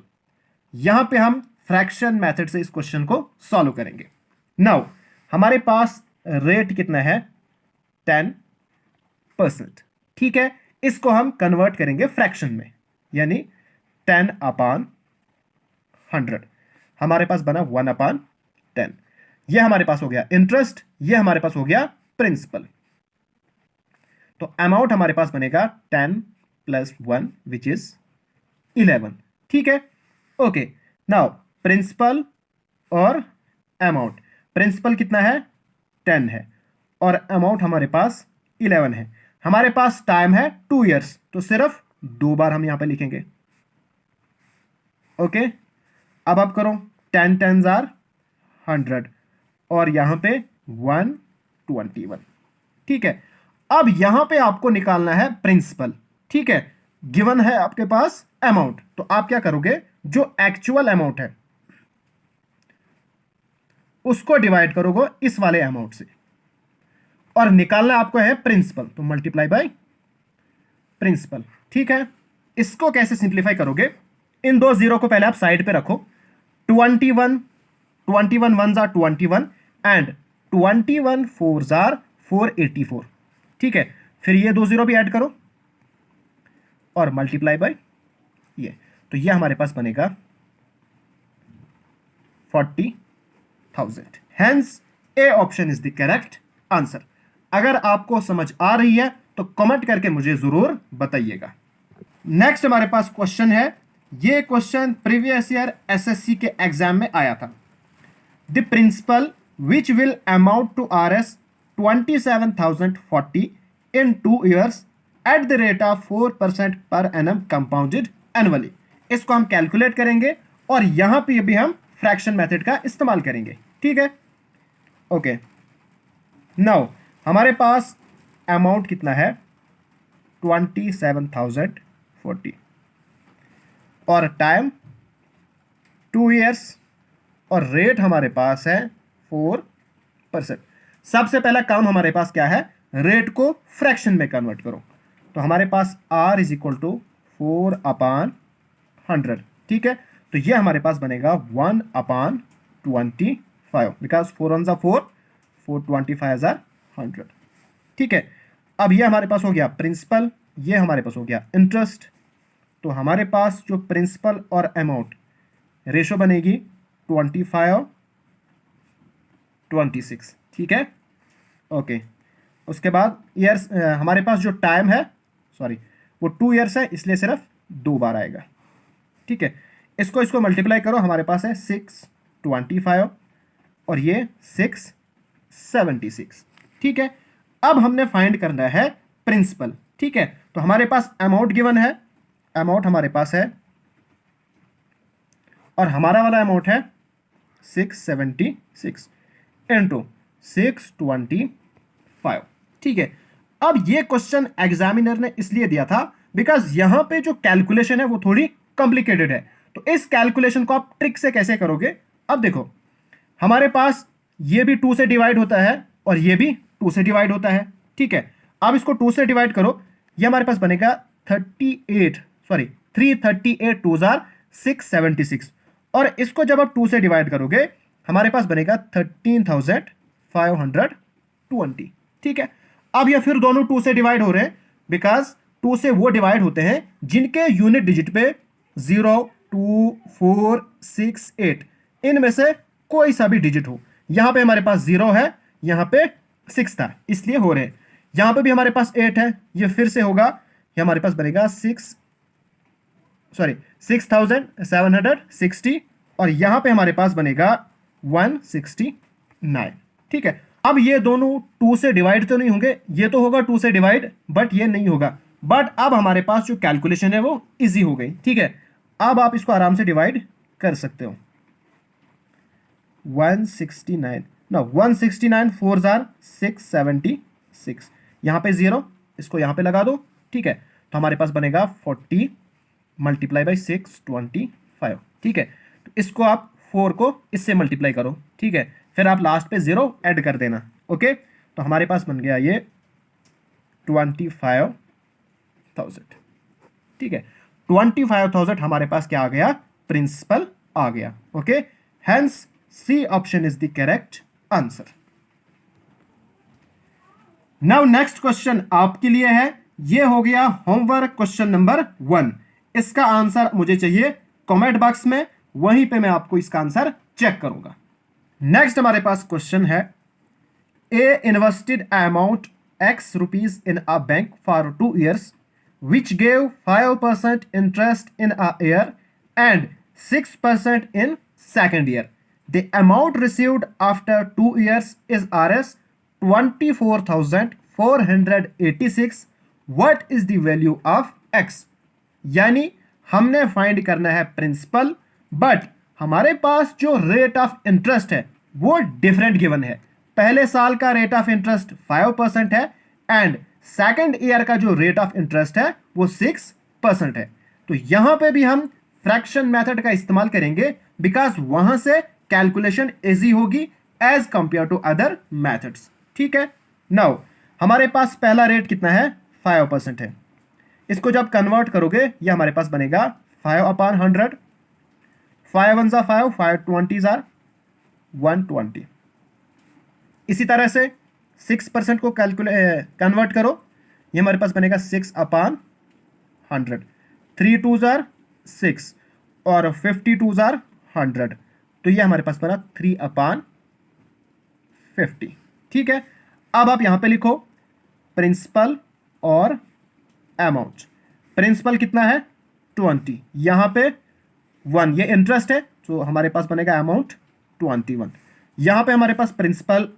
यहां पे हम फ्रैक्शन मेथड से इस क्वेश्चन को सॉल्व करेंगे। नाउ हमारे पास रेट कितना है? 10%। ठीक है, इसको हम कन्वर्ट करेंगे फ्रैक्शन में, यानी 10/100। हमारे पास बना 1/10। यह हमारे पास हो गया इंटरेस्ट, यह हमारे पास हो गया प्रिंसिपल। तो अमाउंट हमारे पास बनेगा 10 + 1 विच इज 11। ठीक है, ओके। नाउ प्रिंसिपल और अमाउंट, प्रिंसिपल कितना है? 10 है, और अमाउंट हमारे पास 11 है। हमारे पास टाइम है 2 years, तो सिर्फ 2 बार हम यहां पे लिखेंगे। ओके, अब आप करो 10 10s आर 100, और यहां पे 121। ठीक है, अब यहां पे आपको निकालना है प्रिंसिपल। ठीक है, गिवन है आपके पास अमाउंट, तो आप क्या करोगे? जो एक्चुअल अमाउंट है उसको डिवाइड करोगे इस वाले अमाउंट से, और निकालना आपको है प्रिंसिपल, तो मल्टीप्लाई बाय प्रिंसिपल। ठीक है, इसको कैसे सिंप्लीफाई करोगे? इन दो जीरो को पहले आप साइड पे रखो। 21 21 1s are 21 and 21 4s are 484। ठीक है, फिर ये 2 जीरो भी ऐड करो, और मल्टीप्लाई बाय ये, तो ये हमारे पास बनेगा 40,000। Hence A option is the correct answer. अगर आपको समझ आ रही है तो कमेंट करके मुझे जरूर बताइएगा। नेक्स्ट हमारे पास क्वेश्चन है, ये क्वेश्चन प्रीवियस ईयर एसएससी के एग्जाम में आया था। The principal which will amount to RS 27,040 in 2 years at the rate of 4% per annum compounded annually। इसको हम कैलकुलेट करेंगे और यहां पे भी हम फ्रैक्शन मेथड का इस्तेमाल करेंगे, ठीक है। ओके, नाउ हमारे पास अमाउंट कितना है 27,040 और टाइम 2 years और रेट हमारे पास है 4%। सबसे पहला काम हमारे पास क्या है, रेट को फ्रैक्शन में कन्वर्ट करो। तो हमारे पास R इज इक्वल टू 4/100, ठीक है। तो ये हमारे पास बनेगा 1/25 बिकॉज 4 1 4, 425 100, ठीक है। अब ये हमारे पास हो गया प्रिंसिपल, ये हमारे पास हो गया इंटरेस्ट। तो हमारे पास जो प्रिंसिपल और अमाउंट रेशो बनेगी 25/26, ठीक है। ओके, उसके बाद ईयर्स हमारे पास जो टाइम है सॉरी वो 2 years है, इसलिए सिर्फ 2 बार आएगा, ठीक है। इसको मल्टीप्लाई करो, हमारे पास है 625 और ये 676, ठीक है। अब हमने फाइंड करना है प्रिंसिपल, ठीक है। तो हमारे पास अमाउंट गिवन है, अमाउंट हमारे पास है और हमारा वाला अमाउंट है 676 इंटू 625, ठीक है। अब ये क्वेश्चन एग्जामिनर ने इसलिए दिया था बिकॉज यहां पे जो कैलकुलेशन है वो थोड़ी कॉम्प्लिकेटेड है। तो इस कैलकुलेशन को आप ट्रिक से कैसे करोगे, अब देखो हमारे पास ये भी 2 से डिवाइड होता है और ये भी 2 से डिवाइड होता है, ठीक है। अब इसको 2 से डिवाइड करो, ये हमारे पास बनेगा 338 2 जार 676 और इसको जब आप 2 से डिवाइड करोगे हमारे पास बनेगा 13,520, ठीक है। अब ये फिर दोनों 2 से डिवाइड हो रहे हैं बिकॉज 2 से वो डिवाइड होते हैं जिनके यूनिट डिजिट पे 0 2 4 6 8 इनमें से कोई सा भी डिजिट हो। यहां पे हमारे पास 0 है, यहां पे 6 था, इसलिए हो रहे हैं। यहां पे भी हमारे पास 8 है, ये फिर से होगा, ये हमारे पास बनेगा 6,760 और यहां पे हमारे पास बनेगा 169, ठीक है। अब ये दोनों 2 से डिवाइड तो नहीं होंगे, ये तो होगा 2 से डिवाइड बट ये नहीं होगा। बट अब हमारे पास जो कैलकुलेशन है वो इजी हो गई, ठीक है। अब आप इसको आराम से डिवाइड कर सकते हो। 169 ना 169 4 जार 676, यहां पे 0, इसको यहां पे लगा दो, ठीक है। तो हमारे पास बनेगा 40 मल्टीप्लाई बाई 625, ठीक है। तो इसको आप 4 को इससे मल्टीप्लाई करो, ठीक है, फिर आप लास्ट पे 0 ऐड कर देना, ओके। तो हमारे पास बन गया ये 25,000, ठीक है। 25,000 हमारे पास क्या आ गया, प्रिंसिपल आ गया, okay. Hence C option is the correct answer. Now next question आपके लिए है, ये हो गया होमवर्क क्वेश्चन नंबर 1। इसका आंसर मुझे चाहिए कमेंट बॉक्स में, वहीं पे मैं आपको इसका आंसर चेक करूंगा। नेक्स्ट हमारे पास क्वेश्चन है, a invested amount X rupees in a bank for 2 years which gave 5% interest in a year and 6% in second year. The amount received after 2 years is Rs 24,486. What is the value of X? यानी हमने find करना है principal, but हमारे पास जो rate of interest है वो different given है। पहले साल का रेट ऑफ इंटरेस्ट 5% है एंड सेकेंड ईयर का जो रेट ऑफ इंटरेस्ट है वो 6% है। तो यहां पे भी हम फ्रैक्शन मेथड का इस्तेमाल करेंगे बिकॉज वहां से कैलकुलेशन इजी होगी as compare to other methods, ठीक है। नाउ हमारे पास पहला रेट कितना है, 5% है। इसको जब कन्वर्ट करोगे ये हमारे पास बनेगा 5/100, 5 1 ज़ा 5, 5 20 ज़ा 120। इसी तरह से 6% को कन्वर्ट करो, ये हमारे पास बनेगा 6/100, 100, 3 2 जार 6 और 52 जार 100, तो ये हमारे पास बना 3/50। ठीक है, अब आप यहां पे लिखो प्रिंसिपल और अमाउंट। प्रिंसिपल कितना है 20, यहां पे 1, ये इंटरेस्ट है, तो हमारे पास बनेगा अमाउंट 21। यहां पे हमारे पास प्रिंसिपल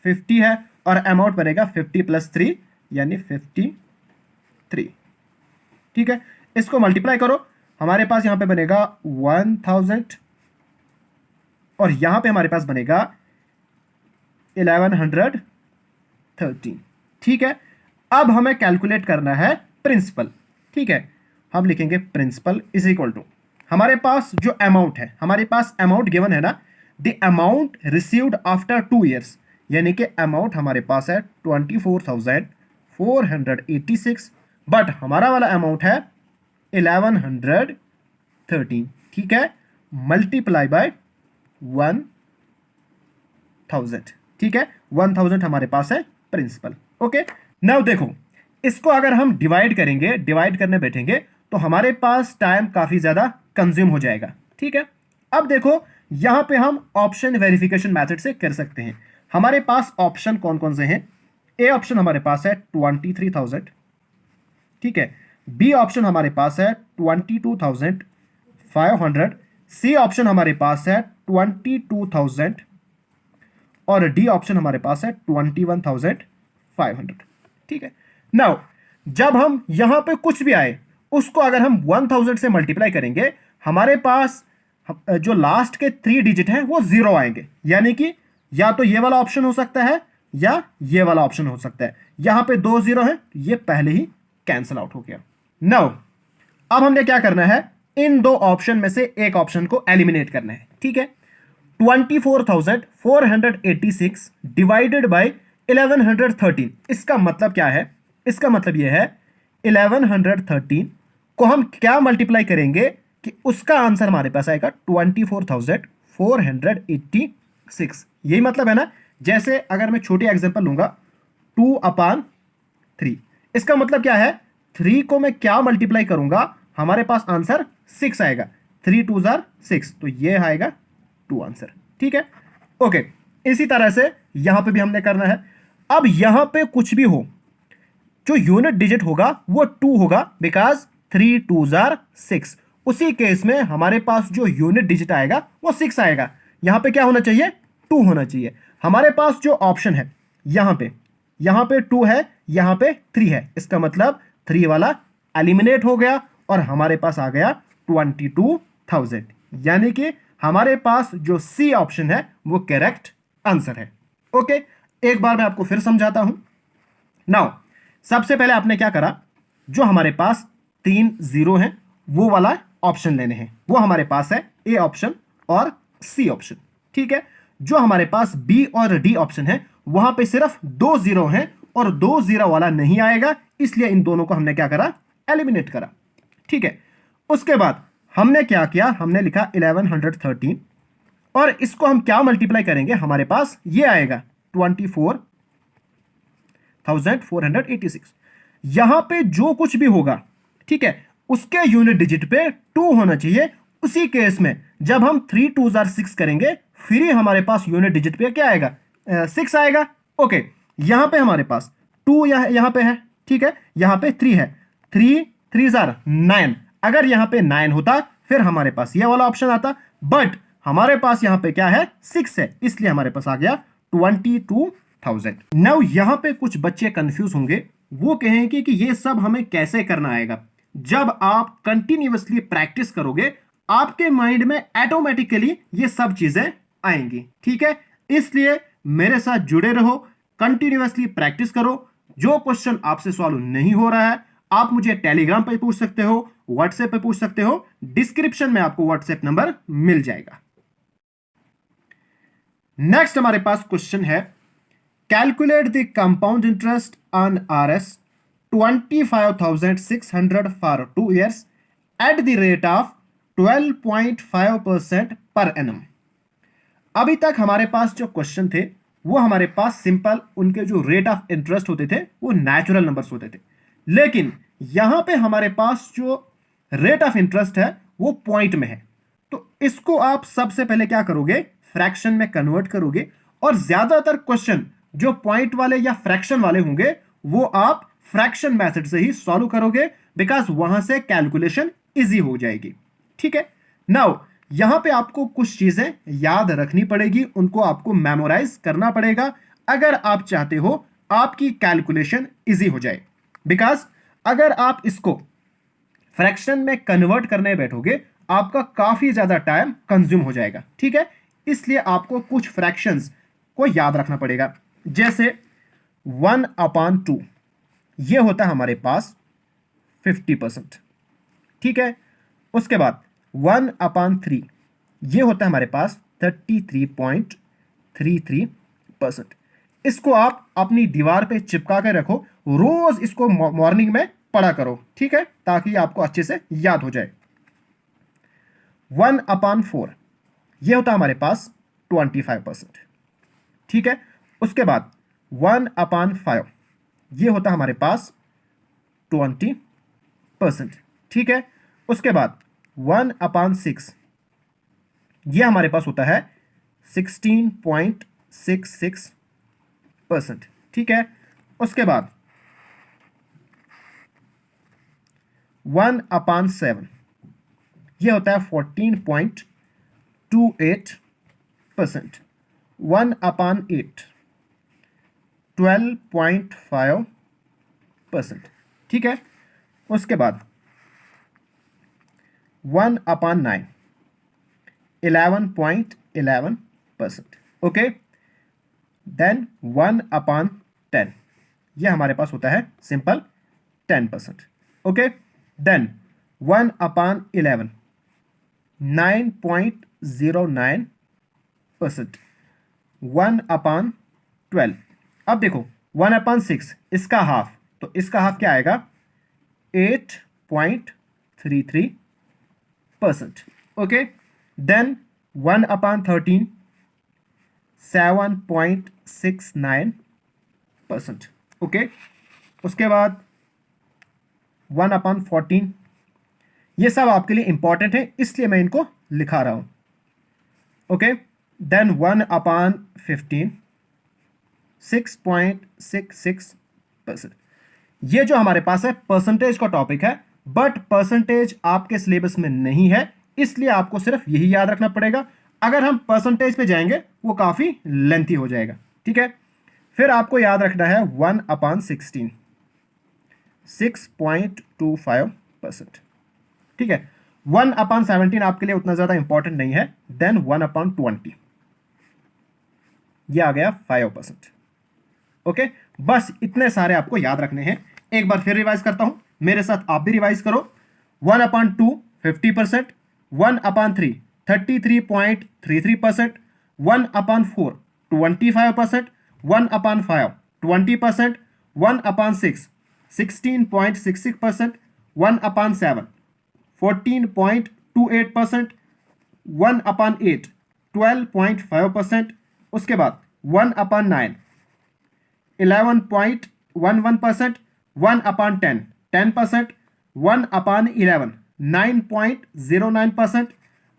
50 है और अमाउंट बनेगा 50 + 3 यानी 53। ठीक है, इसको मल्टीप्लाई करो, हमारे पास यहां पे बनेगा 1000 और यहां पे हमारे पास बनेगा 1113। ठीक है, अब हमें कैलकुलेट करना है प्रिंसिपल। ठीक है, हम लिखेंगे प्रिंसिपल इज इक्वल टू, हमारे पास जो अमाउंट है, हमारे पास अमाउंट गिवन है ना, the amount received after 2 years, यानी कि अमाउंट हमारे पास है 24,486, बट हमारा वाला अमाउंट है 1113। ठीक है, मल्टीप्लाई बाय 1000। ठीक है, 1000 हमारे पास है प्रिंसिपल। ओके, नाउ देखो, इसको अगर हम डिवाइड करेंगे, डिवाइड करने बैठेंगे तो हमारे पास टाइम काफी ज्यादा कंज्यूम हो जाएगा। ठीक है, अब देखो यहां पे हम ऑप्शन वेरिफिकेशन मेथड से कर सकते हैं। हमारे पास ऑप्शन कौन कौन से हैं? ए ऑप्शन हमारे पास है 23,000। ठीक है, बी ऑप्शन हमारे पास है 22,500, सी ऑप्शन हमारे पास है 22,000 और डी ऑप्शन हमारे पास है 21,500। ठीक है, नाउ जब हम यहां पे कुछ भी आए उसको अगर हम 1000 से मल्टीप्लाई करेंगे, हमारे पास जो लास्ट के 3 डिजिट हैं वो 0 आएंगे, यानी कि या तो ये वाला ऑप्शन हो सकता है या ये वाला ऑप्शन हो सकता है। यहां पे 2 0 है, ये पहले ही कैंसिल आउट हो गया। नाउ अब हमने क्या करना है, इन दो ऑप्शन में से एक ऑप्शन को एलिमिनेट करना है। ठीक है, 24,486 डिवाइडेड बाय 1113, इसका मतलब क्या है? इसका मतलब यह है 1113 को हम क्या मल्टीप्लाई करेंगे कि उसका आंसर हमारे पास आएगा 24,486। यही मतलब है ना। जैसे अगर मैं छोटी एग्जांपल लूंगा 2/3, इसका मतलब क्या है, 3 को मैं क्या मल्टीप्लाई करूंगा, हमारे पास आंसर 6 आएगा। 3 2 जार 6, तो ये आएगा 2 आंसर। ठीक है, ओके, इसी तरह से यहां पे भी हमने करना है। अब यहां पे कुछ भी हो, जो यूनिट डिजिट होगा वो 2 होगा, बिकॉज 3 2 जार 6। उसी केस में हमारे पास जो यूनिट डिजिट आएगा वो 6 आएगा। यहां पे क्या होना चाहिए, 2 होना चाहिए। हमारे पास जो ऑप्शन है यहां पे 2 है, यहां पे 3 है, इसका मतलब 3 वाला एलिमिनेट हो गया और हमारे पास आ गया 22,000, यानी कि हमारे पास जो सी ऑप्शन है वो करेक्ट आंसर है। ओके, एक बार मैं आपको फिर समझाता हूं। नाउ सबसे पहले आपने क्या करा, जो हमारे पास 3 0 हैं वो वाला ऑप्शन लेने हैं, वो हमारे पास है ए ऑप्शन और सी ऑप्शन। ठीक है, जो हमारे पास बी और डी ऑप्शन है वहां पे सिर्फ 2 0 हैं और 2 0 वाला नहीं आएगा, इसलिए इन दोनों को हमने क्या करा, एलिमिनेट करा। ठीक है, उसके बाद हमने क्या किया, हमने लिखा 1113 और इसको हम क्या मल्टीप्लाई करेंगे, हमारे पास ये आएगा 24,486। यहां पे जो कुछ भी होगा, ठीक है, उसके यूनिट डिजिट पे 2 होना चाहिए। उसी केस में जब हम 3 2 जार 6 करेंगे फिर ही हमारे पास यूनिट डिजिट पे क्या आएगा, 6 आएगा। ओके, यहां पे हमारे पास 2 यहां पे है, ठीक है, यहां पे 3 है, 3 3 जार 9। अगर यहां पे 9 होता फिर हमारे पास ये वाला ऑप्शन आता, बट हमारे पास यहां पे क्या है, 6 है, इसलिए हमारे पास आ गया 22,000। नाउ यहां पे कुछ बच्चे कंफ्यूज होंगे, वो कहेंगे कि ये सब हमें कैसे करना आएगा। जब आप कंटिन्यूअसली प्रैक्टिस करोगे आपके माइंड में ऑटोमेटिकली ये सब चीजें आएंगी। ठीक है, इसलिए मेरे साथ जुड़े रहो, कंटिन्यूअसली प्रैक्टिस करो। जो क्वेश्चन आपसे सॉल्व नहीं हो रहा है आप मुझे टेलीग्राम पर पूछ सकते हो, व्हाट्सएप पे पूछ सकते हो, डिस्क्रिप्शन में आपको व्हाट्सएप नंबर मिल जाएगा। नेक्स्ट हमारे पास क्वेश्चन है, calculate the compound interest on RS 25,600 for 2 years at the rate of 12.5% per annum. अभी तक हमारे पास जो क्वेश्चन थे वो हमारे पास सिंपल, उनके जो रेट ऑफ इंटरेस्ट होते थे वो नेचुरल नंबर्स होते थे, लेकिन यहां पे हमारे पास जो रेट ऑफ इंटरेस्ट है वो पॉइंट में है, तो इसको आप सबसे पहले क्या करोगे, फ्रैक्शन में कन्वर्ट करोगे। और ज्यादातर क्वेश्चन जो पॉइंट वाले या फ्रैक्शन वाले होंगे वो आप फ्रैक्शन मेथड से ही सॉल्व करोगे, बिकॉज वहां से कैलकुलेशन इजी हो जाएगी। ठीक है, नाउ यहां पे आपको कुछ चीजें याद रखनी पड़ेगी, उनको आपको मेमोराइज करना पड़ेगा अगर आप चाहते हो आपकी कैलकुलेशन इजी हो जाए। बिकॉज अगर आप इसको फ्रैक्शन में कन्वर्ट करने बैठोगे आपका काफी ज्यादा टाइम कंज्यूम हो जाएगा। ठीक है, इसलिए आपको कुछ फ्रैक्शंस को याद रखना पड़ेगा। जैसे 1/2 ये होता है हमारे पास 50%। ठीक है, उसके बाद 1/3 ये होता है हमारे पास 33.33%। इसको आप अपनी दीवार पे चिपका के रखो, रोज इसको मॉर्निंग में पढ़ा करो। ठीक है, ताकि आपको अच्छे से याद हो जाए। 1/4 ये होता है हमारे पास 25%। ठीक है, उसके बाद 1/5 ये होता है हमारे पास 20%। ठीक है, उसके बाद 1/6 ये हमारे पास होता है 16.66%। ठीक है, उसके बाद 1/7 ये होता है 14.28%। 1/8 12.5%। ठीक है, उसके बाद 1/9 11.11%। ओके, देन 1/10 ये हमारे पास होता है सिंपल 10%। Okay, then 1/11 9.09%। 1/12 अब देखो 1/6 इसका हाफ, तो इसका हाफ क्या आएगा 8.33%। Okay, then 1/13 7.69%। ओके, उसके बाद 1/14 ये सब आपके लिए इंपॉर्टेंट है इसलिए मैं इनको लिखा रहा हूं। Okay, then 1/15 6.66%। ये जो हमारे पास है परसेंटेज का टॉपिक है, बट परसेंटेज आपके सिलेबस में नहीं है, इसलिए आपको सिर्फ यही याद रखना पड़ेगा। अगर हम परसेंटेज पे जाएंगे वो काफी लेंथी हो जाएगा। ठीक है, फिर आपको याद रखना है 1/16 6.25%। ठीक है, 1/17 आपके लिए उतना ज्यादा इंपॉर्टेंट नहीं है। देन 1/20 ये आ गया 5%। ओके, बस इतने सारे आपको याद रखने हैं। एक बार फिर रिवाइज करता हूं, मेरे साथ आप भी रिवाइज करो। 1/2 50%, 1/3 33.33%, 1/4 25%, 1/5 20%, 1/6 16.66%, 1/7 14.28%, 1/8 12.5%। उसके बाद 1/9 11.11%, 1/10 10%, 1/11 9.09%,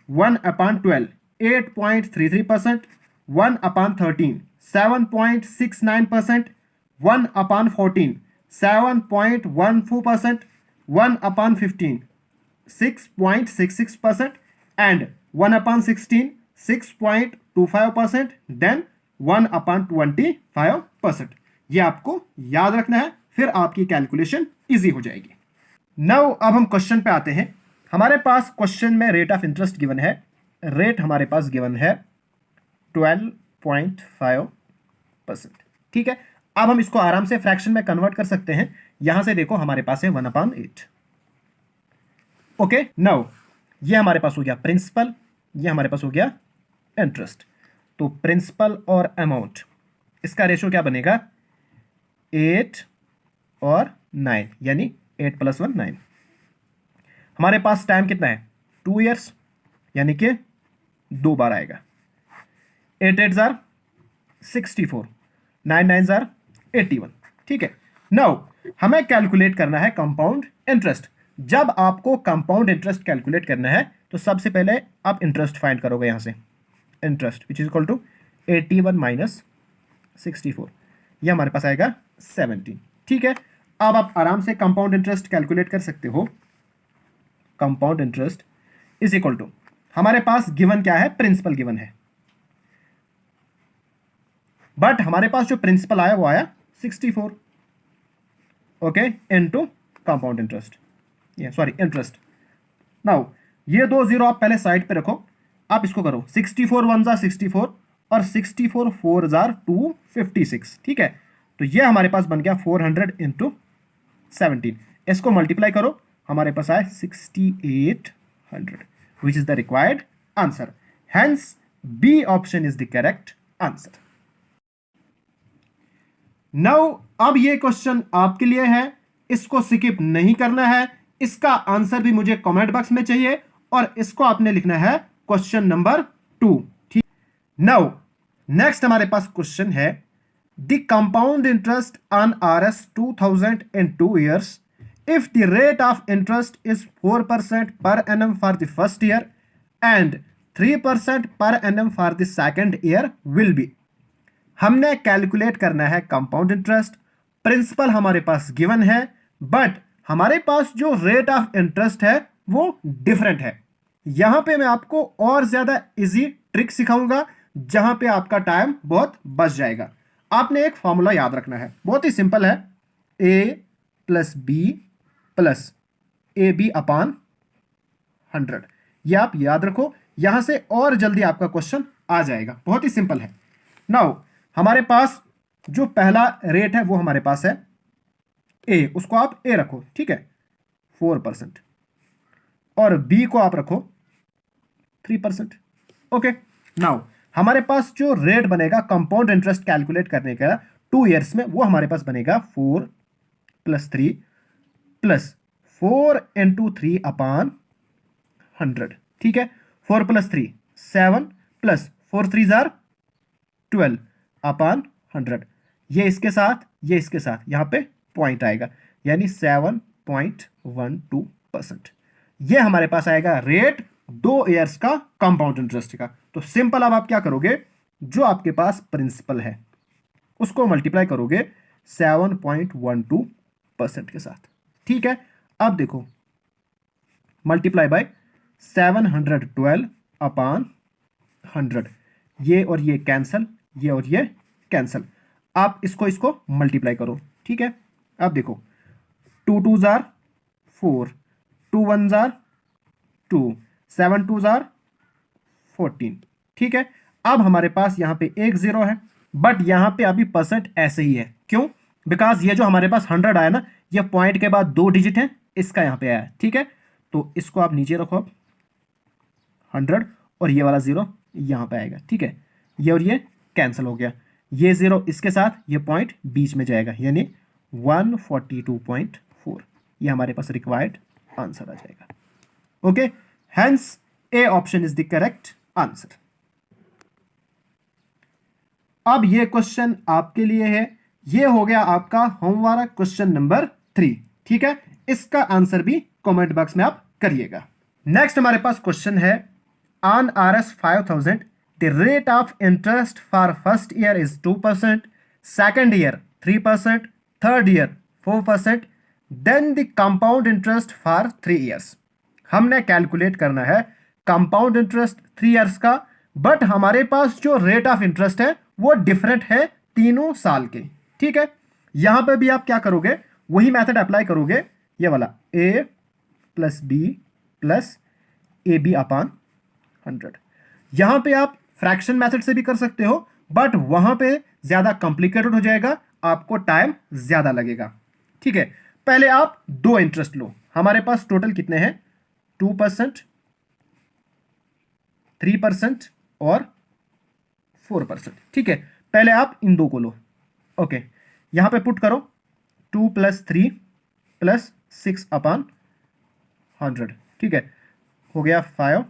1/12 8.33%, 1/13 7.69%, 1/14 7.14%, 1/15 6.66%, and 1/16 6.25%, then 1/25%। ये आपको याद रखना है, फिर आपकी कैलकुलेशन इजी हो जाएगी। नाउ अब हम क्वेश्चन पे आते हैं। हमारे पास क्वेश्चन में रेट ऑफ इंटरेस्ट गिवन है, रेट हमारे पास गिवन है 12.5%। ठीक है, अब हम इसको आराम से फ्रैक्शन में कन्वर्ट कर सकते हैं। यहां से देखो हमारे पास है 1/8। ओके, नाउ ये हमारे पास हो गया प्रिंसिपल, ये हमारे पास हो गया इंटरेस्ट। तो प्रिंसिपल और अमाउंट इसका रेशियो क्या बनेगा 8 और 9, यानी 8 + 1 9। हमारे पास टाइम कितना है 2 ईयर्स, यानी कि 2 बार आएगा। 8 8 जार 64, 9 9 जार 81। ठीक है, नाउ हमें कैलकुलेट करना है कंपाउंड इंटरेस्ट, जब आपको कंपाउंड इंटरेस्ट कैलकुलेट करना है तो सबसे पहले आप इंटरेस्ट फाइंड करोगे यहां से, interest which is equal to 81 minus 64, ये हमारे पास आएगा 17। ठीक है, अब आप आराम से कंपाउंड इंटरेस्ट कैलकुलेट कर सकते हो। Compound interest is equal to, हमारे पास गिवन क्या है, प्रिंसिपल गिवन है, बट हमारे पास जो प्रिंसिपल आया वो आया 64, ओके, इनटू कंपाउंड इंटरेस्ट, ये सॉरी इंटरेस्ट। नाउ ये दो जीरो आप पहले साइड पे रखो, आप इसको करो 64 वन जार 64 और 64 फोर जार 256। ठीक है, तो ये हमारे पास बन गया 400 इंटू 17, इसको मल्टीप्लाई करो, हमारे पास आए 6800 which is the required answer. Hence B option is the correct answer. Now अब ये क्वेश्चन आपके लिए है, इसको स्किप नहीं करना है, इसका आंसर भी मुझे कमेंट बॉक्स में चाहिए और इसको आपने लिखना है क्वेश्चन नंबर 2। ठीक, नाउ नेक्स्ट हमारे पास क्वेश्चन है, the compound interest on RS 2000 in 2 years if the rate of interest is 4% per annum for the first year and 3% per annum for the second year will be। हमने calculate करना है compound interest, principal हमारे पास given है, but हमारे पास जो rate of interest है वो डिफरेंट है। यहां पे मैं आपको और ज्यादा इजी ट्रिक सिखाऊंगा जहां पे आपका टाइम बहुत बच जाएगा। आपने एक फॉर्मूला याद रखना है, बहुत ही सिंपल है, a plus B plus A B upon 100। यह आप याद रखो, यहां से और जल्दी आपका क्वेश्चन आ जाएगा, बहुत ही सिंपल है। नाउ हमारे पास जो पहला रेट है वो हमारे पास है ए, उसको आप ए रखो, ठीक है, 4%, और बी को आप रखो 3%। ओके, नाउ हमारे पास जो रेट बनेगा कंपाउंड इंटरेस्ट कैलकुलेट करने का 2 years में, वो हमारे पास बनेगा 4 प्लस 3 प्लस 4 इंटू 3 अपान 100। ठीक है, 4 प्लस 3 7 प्लस 4 3 जार 12 अपान 100, ये इसके साथ ये इसके साथ यहां पे पॉइंट आएगा, यानी 7.12%। ये हमारे पास आएगा रेट 2 years का कंपाउंड इंटरेस्ट का। तो सिंपल, अब आप क्या करोगे, जो आपके पास प्रिंसिपल है उसको मल्टीप्लाई करोगे 7.12% के साथ। ठीक है, अब देखो मल्टीप्लाई बाय 712 अपान 100, ये और ये कैंसल, ये और ये कैंसल, आप इसको मल्टीप्लाई करो। ठीक है, अब देखो 2 2 जार 4, 2 1 जार 2, 7 2 जार 14। ठीक है, अब हमारे पास यहां पे एक जीरो है, बट यहां पे अभी परसेंट ऐसे ही है, क्यों, बिकॉज ये जो हमारे पास 100 आया ना, ये पॉइंट के बाद 2 डिजिट है, इसका यहां पे आया। ठीक है, तो इसको आप नीचे रखो अब 100, और ये वाला जीरो यहां पे आएगा। ठीक है, ये और ये कैंसिल हो गया, ये जीरो इसके साथ ये पॉइंट बीच में जाएगा, यानी 142.4, ये हमारे पास रिक्वायर्ड आंसर आ जाएगा। Okay, hence A option is the correct answer. अब ये क्वेश्चन आपके लिए है, ये हो गया आपका होमवर्क क्वेश्चन नंबर 3। ठीक है, इसका आंसर भी कमेंट बॉक्स में आप करिएगा। नेक्स्ट हमारे पास क्वेश्चन है, on RS 5000 the rate of interest for first year is 2%, second year 3%, third year 4%, then the compound interest for 3 years। हमने कैलकुलेट करना है कंपाउंड इंटरेस्ट 3 years का, बट हमारे पास जो रेट ऑफ इंटरेस्ट है वो डिफरेंट है तीनों साल के। ठीक है, यहां पे भी आप क्या करोगे, वही मेथड अप्लाई करोगे, ये वाला a plus B plus A B upon 100। यहां पे आप फ्रैक्शन मेथड से भी कर सकते हो, बट वहां पे ज्यादा कॉम्प्लिकेटेड हो जाएगा, आपको टाइम ज्यादा लगेगा। ठीक है, पहले आप दो इंटरेस्ट लो, हमारे पास टोटल कितने हैं, 2%, 3% और 4%। ठीक है, पहले आप इन दो को लो। ओके, यहां पे पुट करो 2 प्लस 3 प्लस 6 अपान 100। ठीक है, हो गया 5।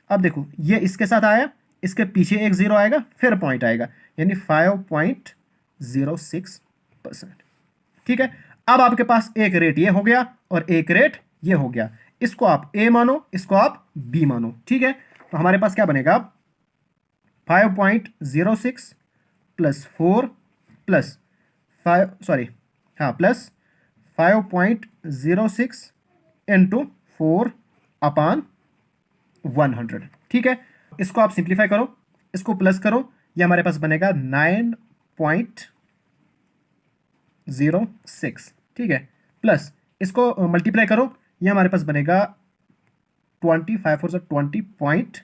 अब देखो ये इसके साथ आया, इसके पीछे एक जीरो आएगा, फिर पॉइंट आएगा, यानी 5.06%। ठीक है, अब आपके पास एक रेट ये हो गया और एक रेट ये हो गया। इसको आप ए मानो, इसको आप बी मानो, ठीक है। तो हमारे पास क्या बनेगा, 5.06 प्लस 4 प्लस 5, सॉरी हाँ, प्लस 5.06 इंटू 4 अपान 100, ठीक है। इसको आप सिंप्लीफाई करो, इसको प्लस करो, ये हमारे पास बनेगा 9.06, ठीक है। प्लस इसको मल्टीप्लाई करो, ये हमारे पास बनेगा 20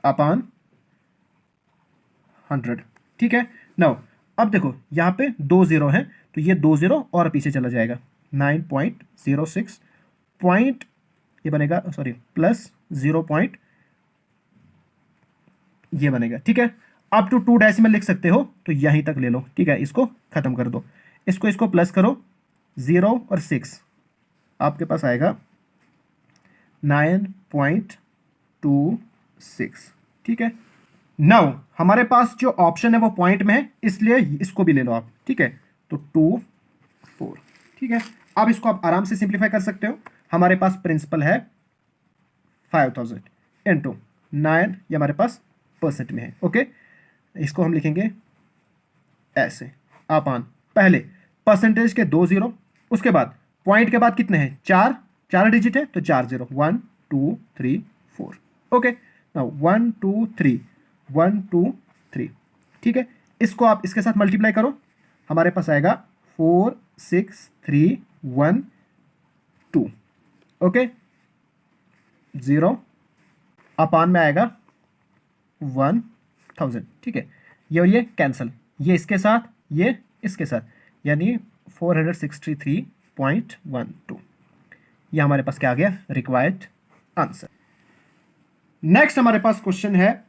अपान 100, ठीक है। नाउ अब देखो यहाँ पे 2 0 है, तो ये 2 0 और पीछे चला जाएगा, 9.06 पॉइंट ये बनेगा, सॉरी प्लस 0 पॉइंट ये बनेगा, ठीक है। अप टू 2 डेसिमल लिख सकते हो, तो यहीं तक ले लो, ठीक है। इसको खत्म कर दो, इसको प्लस करो, 0 और 6 आपके पास आएगा 9.26, ठीक है। नाउ हमारे पास जो ऑप्शन है वो पॉइंट में है, इसलिए इसको भी ले लो आप, ठीक है। तो 2 4, ठीक है। अब इसको आप आराम से सिंप्लीफाई कर सकते हो। हमारे पास प्रिंसिपल है 5000 इंटू 9, ये हमारे पास परसेंट में है, ओके। इसको हम लिखेंगे ऐसे, अपान पहले परसेंटेज के 2 0, उसके बाद पॉइंट के बाद कितने हैं, 4 डिजिट है, तो 4 0, 1 2 3 4, ओके। नाउ 1 2 3 1 2 3, ठीक है। इसको आप इसके साथ मल्टीप्लाई करो, हमारे पास आएगा 4 6 3 1 2, ओके। 0 अपान में आएगा 1000, ठीक है। ये और ये कैंसिल, ये इसके साथ, ये इसके साथ, यानी 463.12, ये हमारे पास क्या आ गया, रिक्वायर्ड आंसर। नेक्स्ट हमारे पास क्वेश्चन है,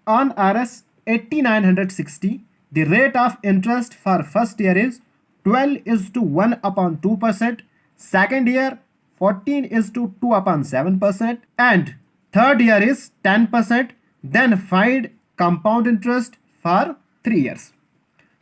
on RS 8960 the rate of interest for first year is 12:1/2%, second year 14:2/7%, and third year is 10%, then find compound interest for 3 years.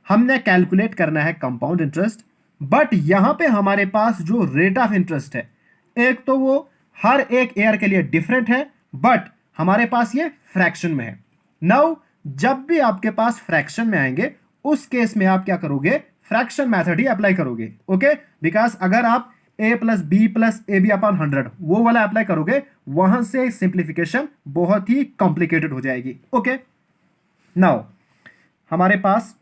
हमने कैलकुलेट करना है कंपाउंड इंटरेस्ट, बट यहां पे हमारे पास जो रेट ऑफ इंटरेस्ट है, एक तो वो हर एक ईयर के लिए डिफरेंट है, बट हमारे पास ये फ्रैक्शन में है। नाउ जब भी आपके पास फ्रैक्शन में आएंगे, उस केस में आप क्या करोगे, फ्रैक्शन मेथड ही अप्लाई करोगे, ओके। बिकॉज अगर आप a plus B plus A B upon 100 वो वाला अप्लाई करोगे, वहां से सिंप्लीफिकेशन बहुत ही कॉम्प्लिकेटेड हो जाएगी, ओके। नाउ हमारे पास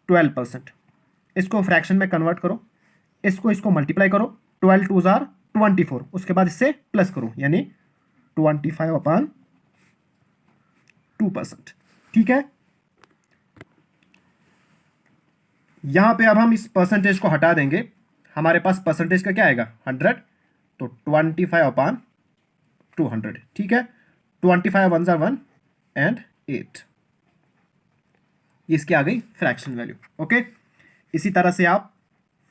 12%, इसको फ्रैक्शन में कन्वर्ट करो, इसको मल्टीप्लाई करो, 12 2 जार 24, उसके बाद इससे प्लस करो, यानी 25/2%, ठीक है। यहां पे अब हम इस परसेंटेज को हटा देंगे, हमारे पास परसेंटेज का क्या आएगा, 100, तो 25/200, ठीक है। 25 1 1 एंड 8, इसकी आ गई फ्रैक्शन वैल्यू, ओके। इसी तरह से आप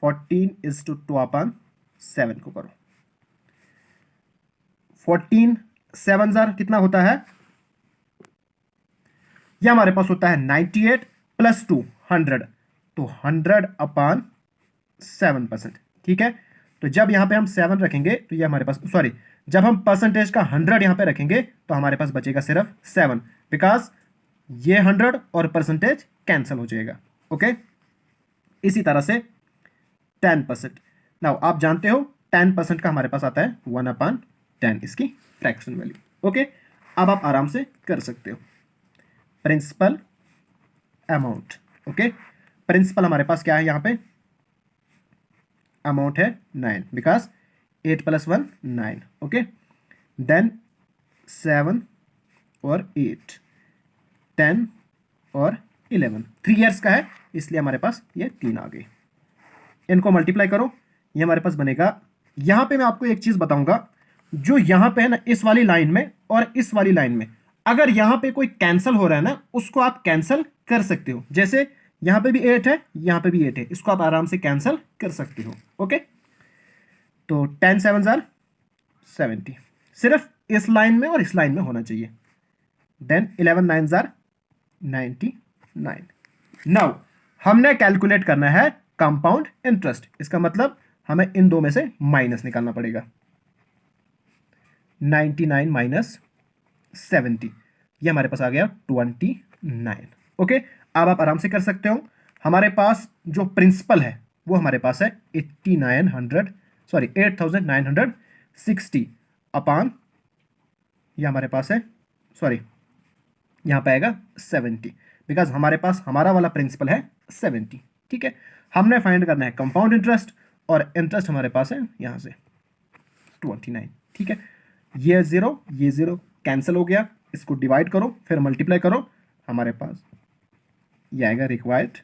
14:2/7 को करो, 14 7 जार कितना होता है, यह हमारे पास होता है 98 प्लस 2 100, तो 100/7%, ठीक है। तो जब यहां पे हम 7 रखेंगे, तो ये हमारे पास, सॉरी, जब हम परसेंटेज का 100 यहां पे रखेंगे, तो हमारे पास बचेगा सिर्फ 7, बिकॉज ये 100 और परसेंटेज कैंसिल हो जाएगा, ओके। इसी तरह से 10%, नाउ आप जानते हो 10% का हमारे पास आता है 1/10, इसकी फ्रैक्शन वैल्यू, ओके। अब आप आराम से कर सकते हो। Principal amount, okay. प्रिंसिपल हमारे पास क्या है, यहां पे अमाउंट है 9, बिकॉज 8 + 1 9, ओके। देन 7 और 8 10 और 11, 3 ईयर्स का है, इसलिए हमारे पास ये 3 आ गए। इनको मल्टीप्लाई करो, ये हमारे पास बनेगा, यहां पे मैं आपको एक चीज बताऊंगा, जो यहां पे है ना, इस वाली लाइन में और इस वाली लाइन में, अगर यहां पे कोई कैंसिल हो रहा है ना, उसको आप कैंसिल कर सकते हो। जैसे यहां पे भी 8 है, यहां पे भी 8 है, इसको आप आराम से कैंसिल कर सकते हो, ओके। तो 10 7 जार 70, सिर्फ इस लाइन में और इस लाइन में होना चाहिए। देन 11 9 जार 99। नाउ हमने कैलकुलेट करना है कंपाउंड इंटरेस्ट। इसका मतलब हमें इन दो में से माइनस निकालना पड़ेगा। 99 माइनस 70, ये हमारे पास आ गया 29। ओके, अब आप आराम से कर सकते हो। हमारे पास जो प्रिंसिपल है वो हमारे पास है 8960 अपान, ये हमारे पास है, सॉरी यहाँ पे आएगा 70, बिकॉज हमारे पास हमारा वाला प्रिंसिपल है 70। ठीक है, हमने फाइंड करना है कंपाउंड इंटरेस्ट, और इंटरेस्ट हमारे पास है यहाँ से 29। ठीक है, ये जीरो कैंसिल हो गया, इसको डिवाइड करो फिर मल्टीप्लाई करो, हमारे पास ये आएगा required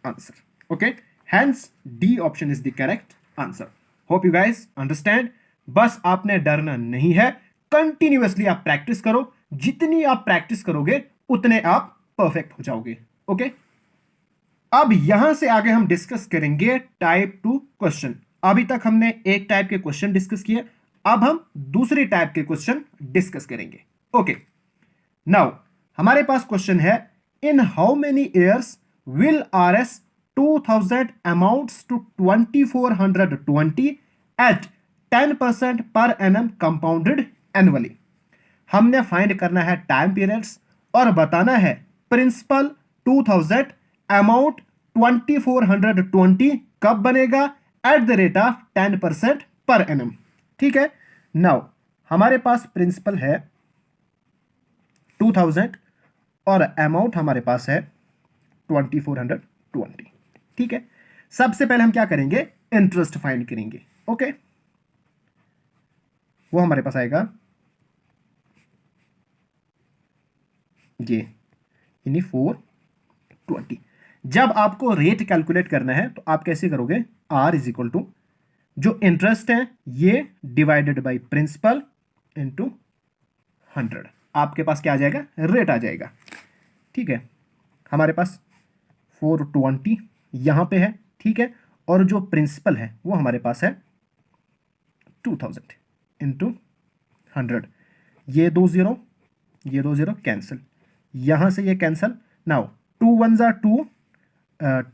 answer. Okay, hence D option is the correct answer. Hope you guys understand. बस आपने डरना नहीं है, कंटिन्यूअसली आप प्रैक्टिस करो, जितनी आप प्रैक्टिस करोगे उतने आप परफेक्ट हो जाओगे। ओके, अब यहां से आगे हम डिस्कस करेंगे टाइप 2 क्वेश्चन। अभी तक हमने एक टाइप के क्वेश्चन डिस्कस किए, अब हम दूसरी टाइप के क्वेश्चन डिस्कस करेंगे। ओके, नाउ हमारे पास क्वेश्चन है, in how many years will RS 2000 amounts to 2420 at 10% per annum compounded annually. हमने फाइंड करना है टाइम पीरियड्स और बताना है प्रिंसिपल 2000 अमाउंट 2420 कब बनेगा at the rate of 10% per annum. ठीक है, नाउ हमारे पास प्रिंसिपल है 2000 और अमाउंट हमारे पास है 2420। ठीक है, सबसे पहले हम क्या करेंगे, इंटरेस्ट फाइंड करेंगे। ओके, वो हमारे पास आएगा ये यानी 420। जब आपको रेट कैलकुलेट करना है तो आप कैसे करोगे, R इज इक्वल टू जो इंटरेस्ट है ये डिवाइडेड बाय प्रिंसिपल इनटू 100, आपके पास क्या आ जाएगा, रेट आ जाएगा। ठीक है, हमारे पास 420 यहां पे है। ठीक है, और जो प्रिंसिपल है वो हमारे पास है 2000 इंटू 100, ये दो जीरो कैंसिल, यहां से ये कैंसिल। नाउ 2 1 जार 2,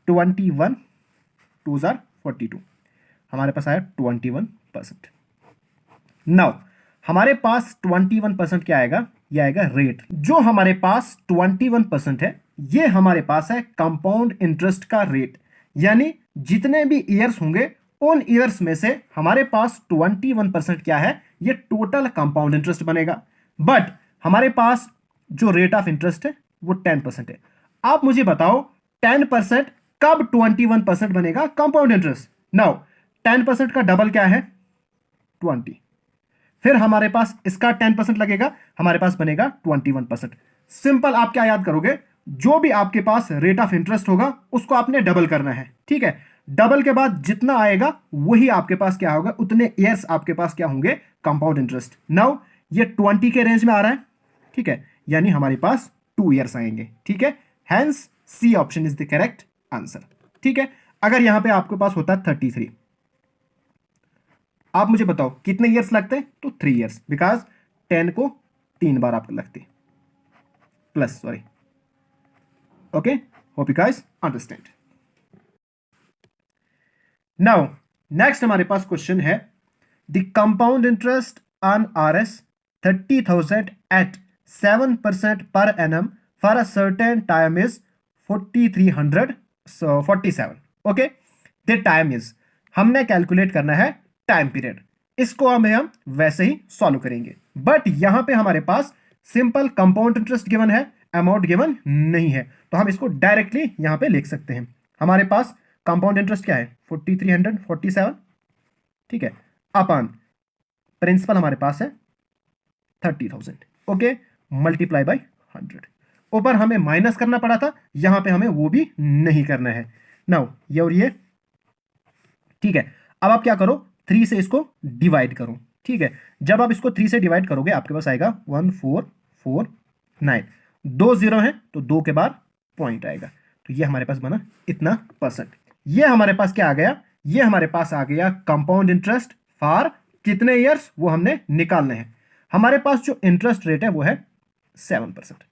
21 2 जार 42, हमारे पास आया 21%। नाउ हमारे पास 21% क्या आएगा, ये आएगा रेट। जो हमारे पास 21% है ये हमारे पास है कंपाउंड इंटरेस्ट का रेट, यानी जितने भी ईयर्स होंगे उन ईयर्स में से हमारे पास 21% क्या है, ये टोटल कंपाउंड इंटरेस्ट बनेगा। बट हमारे पास जो रेट ऑफ इंटरेस्ट है वो 10% है। आप मुझे बताओ 10% कब 21% बनेगा कंपाउंड इंटरेस्ट। नाउ 10% का डबल क्या है, 20, फिर हमारे पास इसका 10% लगेगा, हमारे पास बनेगा 21%। सिंपल, आप क्या याद करोगे, जो भी आपके पास रेट ऑफ इंटरेस्ट होगा उसको आपने डबल करना है। ठीक है, डबल के बाद जितना आएगा वही आपके पास क्या होगा, उतने ईयर्स आपके पास क्या होंगे, कंपाउंड इंटरेस्ट। नाउ ये 20 के रेंज में आ रहा है। ठीक है, यानी हमारे पास 2 ईयर्स आएंगे। ठीक है, hence C option is the correct answer. ठीक है, अगर यहां पे आपके पास होता 33, आप मुझे बताओ कितने ईयर्स लगते हैं, तो 3 ईयर्स, बिकॉज 10 को 3 बार आपको लगते plus, sorry. Okay, hope you guys understand. Now next हमारे पास क्वेश्चन है, the compound interest on RS 30,000 at 7% per annum for a certain time is 4347। Okay, the time is, हमने कैलकुलेट करना है टाइम पीरियड, इसको हम वैसे ही सॉल्व करेंगे। बट यहां पे हमारे पास सिंपल कंपाउंड इंटरेस्ट गिवन है, अमाउंट गिवन नहीं है, तो हम इसको डायरेक्टली यहां पे लिख सकते हैं। हमारे पास कंपाउंड इंटरेस्ट क्या है, 4347। ठीक है, अपॉन प्रिंसिपल हमारे पास है 30,000। Okay, multiply by 100। ऊपर हमें माइनस करना पड़ा था, यहां पे हमें वो भी नहीं करना है। नाउ ये और ये, ठीक है, अब आप क्या करो, 3 से इसको डिवाइड करो। ठीक है, जब आप इसको 3 से डिवाइड करोगे आपके पास आएगा 1449, 2 जीरो है तो 2 के बाद पॉइंट आएगा, तो ये हमारे पास बना इतना परसेंट। ये हमारे पास क्या आ गया, ये हमारे पास आ गया कंपाउंड इंटरेस्ट फॉर कितने ईयर्स, वो हमने निकालने हैं। हमारे पास जो इंटरेस्ट रेट है वो है 7%।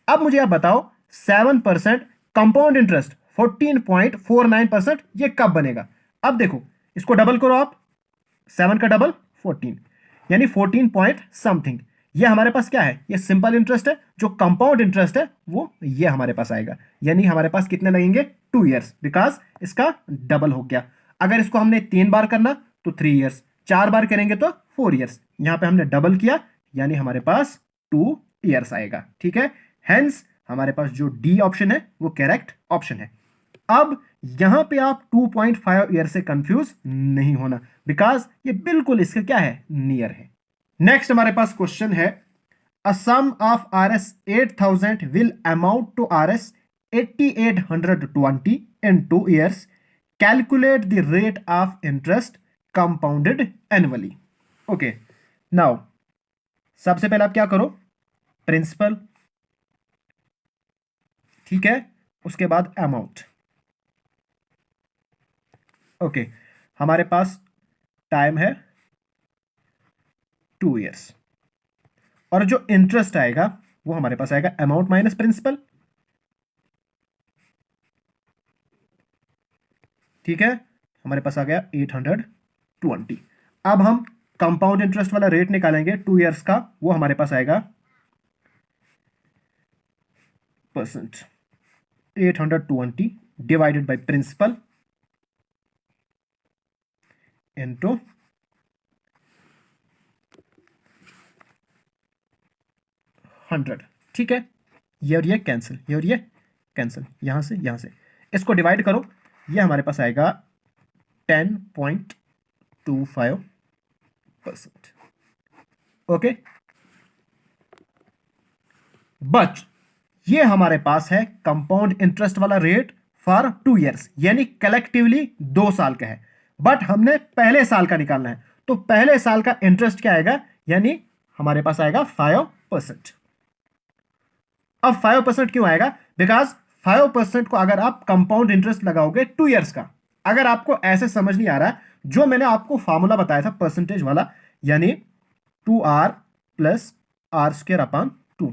अब मुझे आप बताओ 7% कंपाउंड इंटरेस्ट 14.49%। ये कब बनेगा? अब देखो, इसको डबल करो आप, 7 का डबल 14, यानी 14 पॉइंट समथिंग। ये हमारे पास क्या है? ये सिंपल इंटरेस्ट है। जो कंपाउंड इंटरेस्ट है वो ये हमारे पास आएगा, यानी हमारे पास कितने लगेंगे? 2 ईयर्स, बिकॉज इसका डबल हो गया। अगर इसको हमने 3 बार करना तो 3 ईयर्स, 4 बार करेंगे तो 4 ईयर्स। यहां पे हमने डबल किया, यानी हमारे पास 2 ईयर्स आएगा। ठीक है, हेंस हमारे पास जो डी ऑप्शन है वो करेक्ट ऑप्शन है। अब यहां पे आप 2.5 ईयर से कंफ्यूज नहीं होना, बिकॉज ये बिल्कुल इसके क्या है? नियर है। नेक्स्ट हमारे पास क्वेश्चन है, a sum of RS 8,000 will amount to RS 8,820 in 2 years. Calculate the rate of interest compounded annually. Okay, now सबसे पहले आप क्या करो? प्रिंसिपल, ठीक है, उसके बाद अमाउंट। ओके, हमारे पास टाइम है 2 ईयर्स, और जो इंटरेस्ट आएगा वो हमारे पास आएगा अमाउंट माइनस प्रिंसिपल। ठीक है, हमारे पास आ गया 820। अब हम कंपाउंड इंटरेस्ट वाला रेट निकालेंगे 2 ईयर्स का, वो हमारे पास आएगा percent. 820 divided by principal into 100। ठीक है, ये और ये कैंसिल, ये और ये कैंसिल, यहां से यहां से इसको डिवाइड करो, ये हमारे पास आएगा 10.25%। ओके, बट ये हमारे पास है कंपाउंड इंटरेस्ट वाला रेट फॉर 2 ईयर्स, यानी कलेक्टिवली 2 साल का है, बट हमने पहले साल का निकालना है। तो पहले साल का इंटरेस्ट क्या आएगा? यानी हमारे पास आएगा 5%। अब 5% क्यों आएगा? बिकॉज 5% को अगर आप कंपाउंड इंटरेस्ट लगाओगे 2 ईयर्स का, अगर आपको ऐसे समझ नहीं आ रहा, जो मैंने आपको फॉर्मूला बताया था परसेंटेज वाला, यानी 2R प्लस R² अपॉन 2,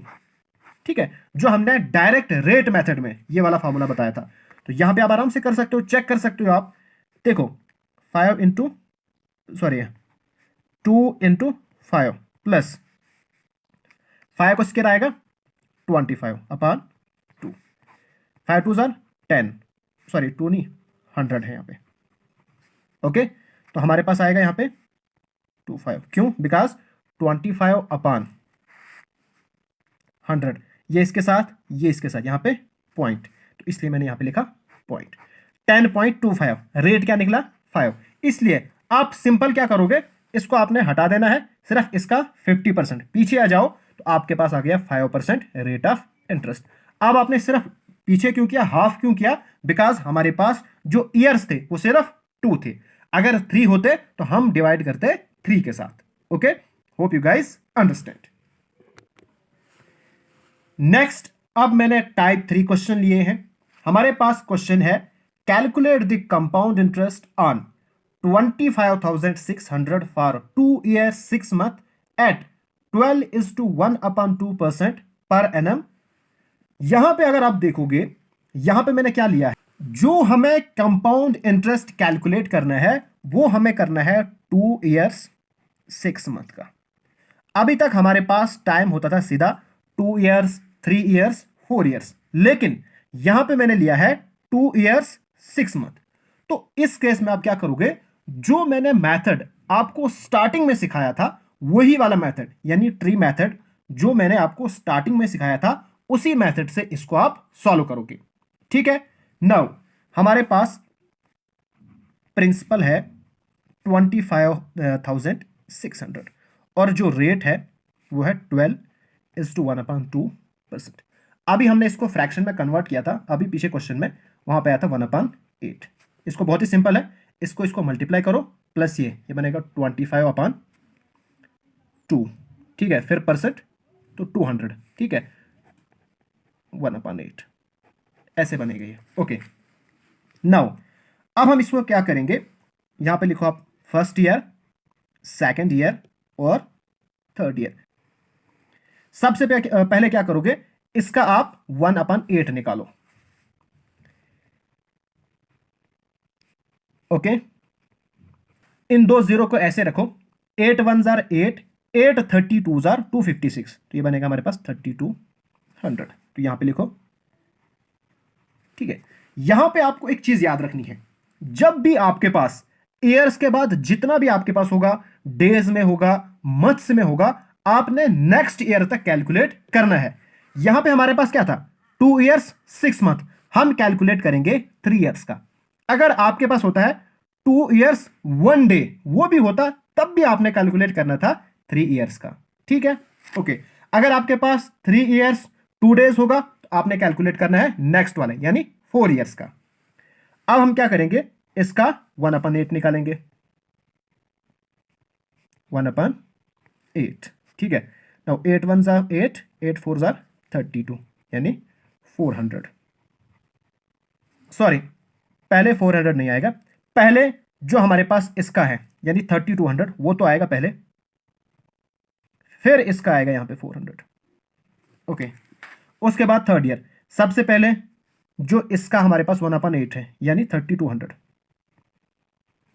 ठीक है, जो हमने डायरेक्ट रेट मेथड में ये वाला फॉर्मूला बताया था। तो यहां पे आप आराम से कर सकते हो, चेक कर सकते हो आप। देखो 5 इंटू, सॉरी 2 इंटू 5 प्लस 5 को स्क्वायर आएगा 25 अपॉन 2, 5 2 जार 10, सॉरी 2 नहीं 100 है यहाँ पे। ओके, तो हमारे पास आएगा यहाँ पे 25, क्यों? बिकॉज 25 अपॉन 100, ये इसके साथ, ये इसके साथ, यहाँ पे पॉइंट, तो इसलिए मैंने यहाँ पे लिखा पॉइंट। 10.25 रेट क्या निकला? 5। इसलिए आप सिंपल क्या करोगे? इसको आपने हटा देना है, सिर्फ इसका 50%। पीछे आ जाओ तो आपके पास आ गया 5% रेट ऑफ इंटरेस्ट। अब आपने सिर्फ पीछे क्यों किया, हाफ क्यों किया? बिकॉज हमारे पास जो ईयर्स थे वो सिर्फ 2 थे, अगर 3 होते तो हम डिवाइड करते 3 के साथ। Okay, hope you guys understand. Next, अब मैंने टाइप 3 क्वेश्चन लिए हैं। हमारे पास क्वेश्चन है, calculate the compound interest on 25,600 for 2 years 6 month at 12:1/2% per annum. यहां पे अगर आप देखोगे, यहां पे मैंने क्या लिया है, जो हमें कंपाउंड इंटरेस्ट कैलकुलेट करना है वो हमें करना है 2 years 6 month का। अभी तक हमारे पास टाइम होता था सीधा 2 years 3 years 4 years, लेकिन यहां पे मैंने लिया है 2 years 6 month। तो इस केस में आप क्या करोगे? जो मैंने मेथड आपको स्टार्टिंग में सिखाया था वही वाला मेथड, यानी ट्री मेथड, जो मैंने आपको स्टार्टिंग में सिखाया था उसी मेथड से इसको आप सॉल्व करोगे। ठीक है, नाउ हमारे पास प्रिंसिपल है 25,600 और जो रेट है वो है 12:1/2%। अभी हमने इसको फ्रैक्शन में कन्वर्ट किया था, अभी पीछे क्वेश्चन में वहां पे आया था 1/8। इसको बहुत ही सिंपल है, इसको मल्टीप्लाई करो, प्लस ये बनेगा 25/2, ठीक है, फिर परसेंट तो 200, ठीक है, 1/8 ऐसे बनेगा ये। ओके, नाउ अब हम इसको क्या करेंगे? यहां पे लिखो आप फर्स्ट ईयर, सेकेंड ईयर और थर्ड ईयर। सबसे पहले क्या करोगे? इसका आप 1/8 निकालो। ओके, इन दो जीरो को ऐसे रखो, 8 1 जार 8, 8 32 जार 256, तो ये बनेगा हमारे पास 3200, तो यहां पे लिखो। ठीक है, यहां पे आपको एक चीज याद रखनी है, जब भी आपके पास ईयर्स के बाद जितना भी आपके पास होगा, डेज में होगा, मंथ्स में होगा, आपने नेक्स्ट ईयर तक कैलकुलेट करना है। यहां पे हमारे पास क्या था, 2 ईयर्स 6 मंथ, हम कैलकुलेट करेंगे 3 ईयर्स का। अगर आपके पास होता है 2 ईयर्स 1 डे, वो भी होता तब भी आपने कैलकुलेट करना था 3 ईयर्स का। ठीक है, ओके। अगर आपके पास 3 ईयर्स 2 डेज होगा तो आपने कैलकुलेट करना है नेक्स्ट वाले यानी 4 ईयर्स का। अब हम क्या करेंगे, इसका 1/8 निकालेंगे, 1/8। ठीक है, नाउ 8 1 जार 8, 8 4 जार 32 यानी 400। सॉरी, पहले 400 नहीं आएगा, पहले जो हमारे पास इसका है यानी 3200 वो तो आएगा पहले, फिर इसका आएगा यहां पे 400। ओके, उसके बाद थर्ड ईयर, सबसे पहले जो इसका हमारे पास 1/8 है यानी 3200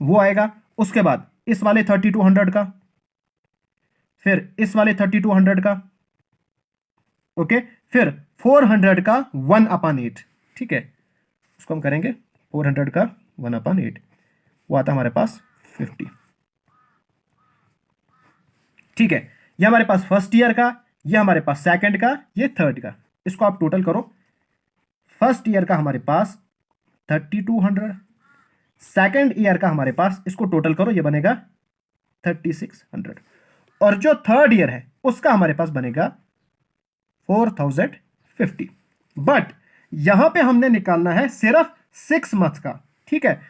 वो आएगा, उसके बाद इस वाले 3200 का, फिर इस वाले 3200 का, ओके, फिर 400 का 1/8। ठीक है, उसको हम करेंगे 400 का 1/8, वो आता हमारे पास 50। ठीक है, ये हमारे पास फर्स्ट ईयर का, ये हमारे पास सेकंड का, ये थर्ड का, इसको आप टोटल करो। फर्स्ट ईयर का हमारे पास 3200, सेकंड ईयर का हमारे पास, इसको टोटल करो, ये बनेगा 3600, और जो थर्ड ईयर है उसका हमारे पास बनेगा 4050। बट यहां पे हमने निकालना है सिर्फ 6 मंथ का। ठीक है,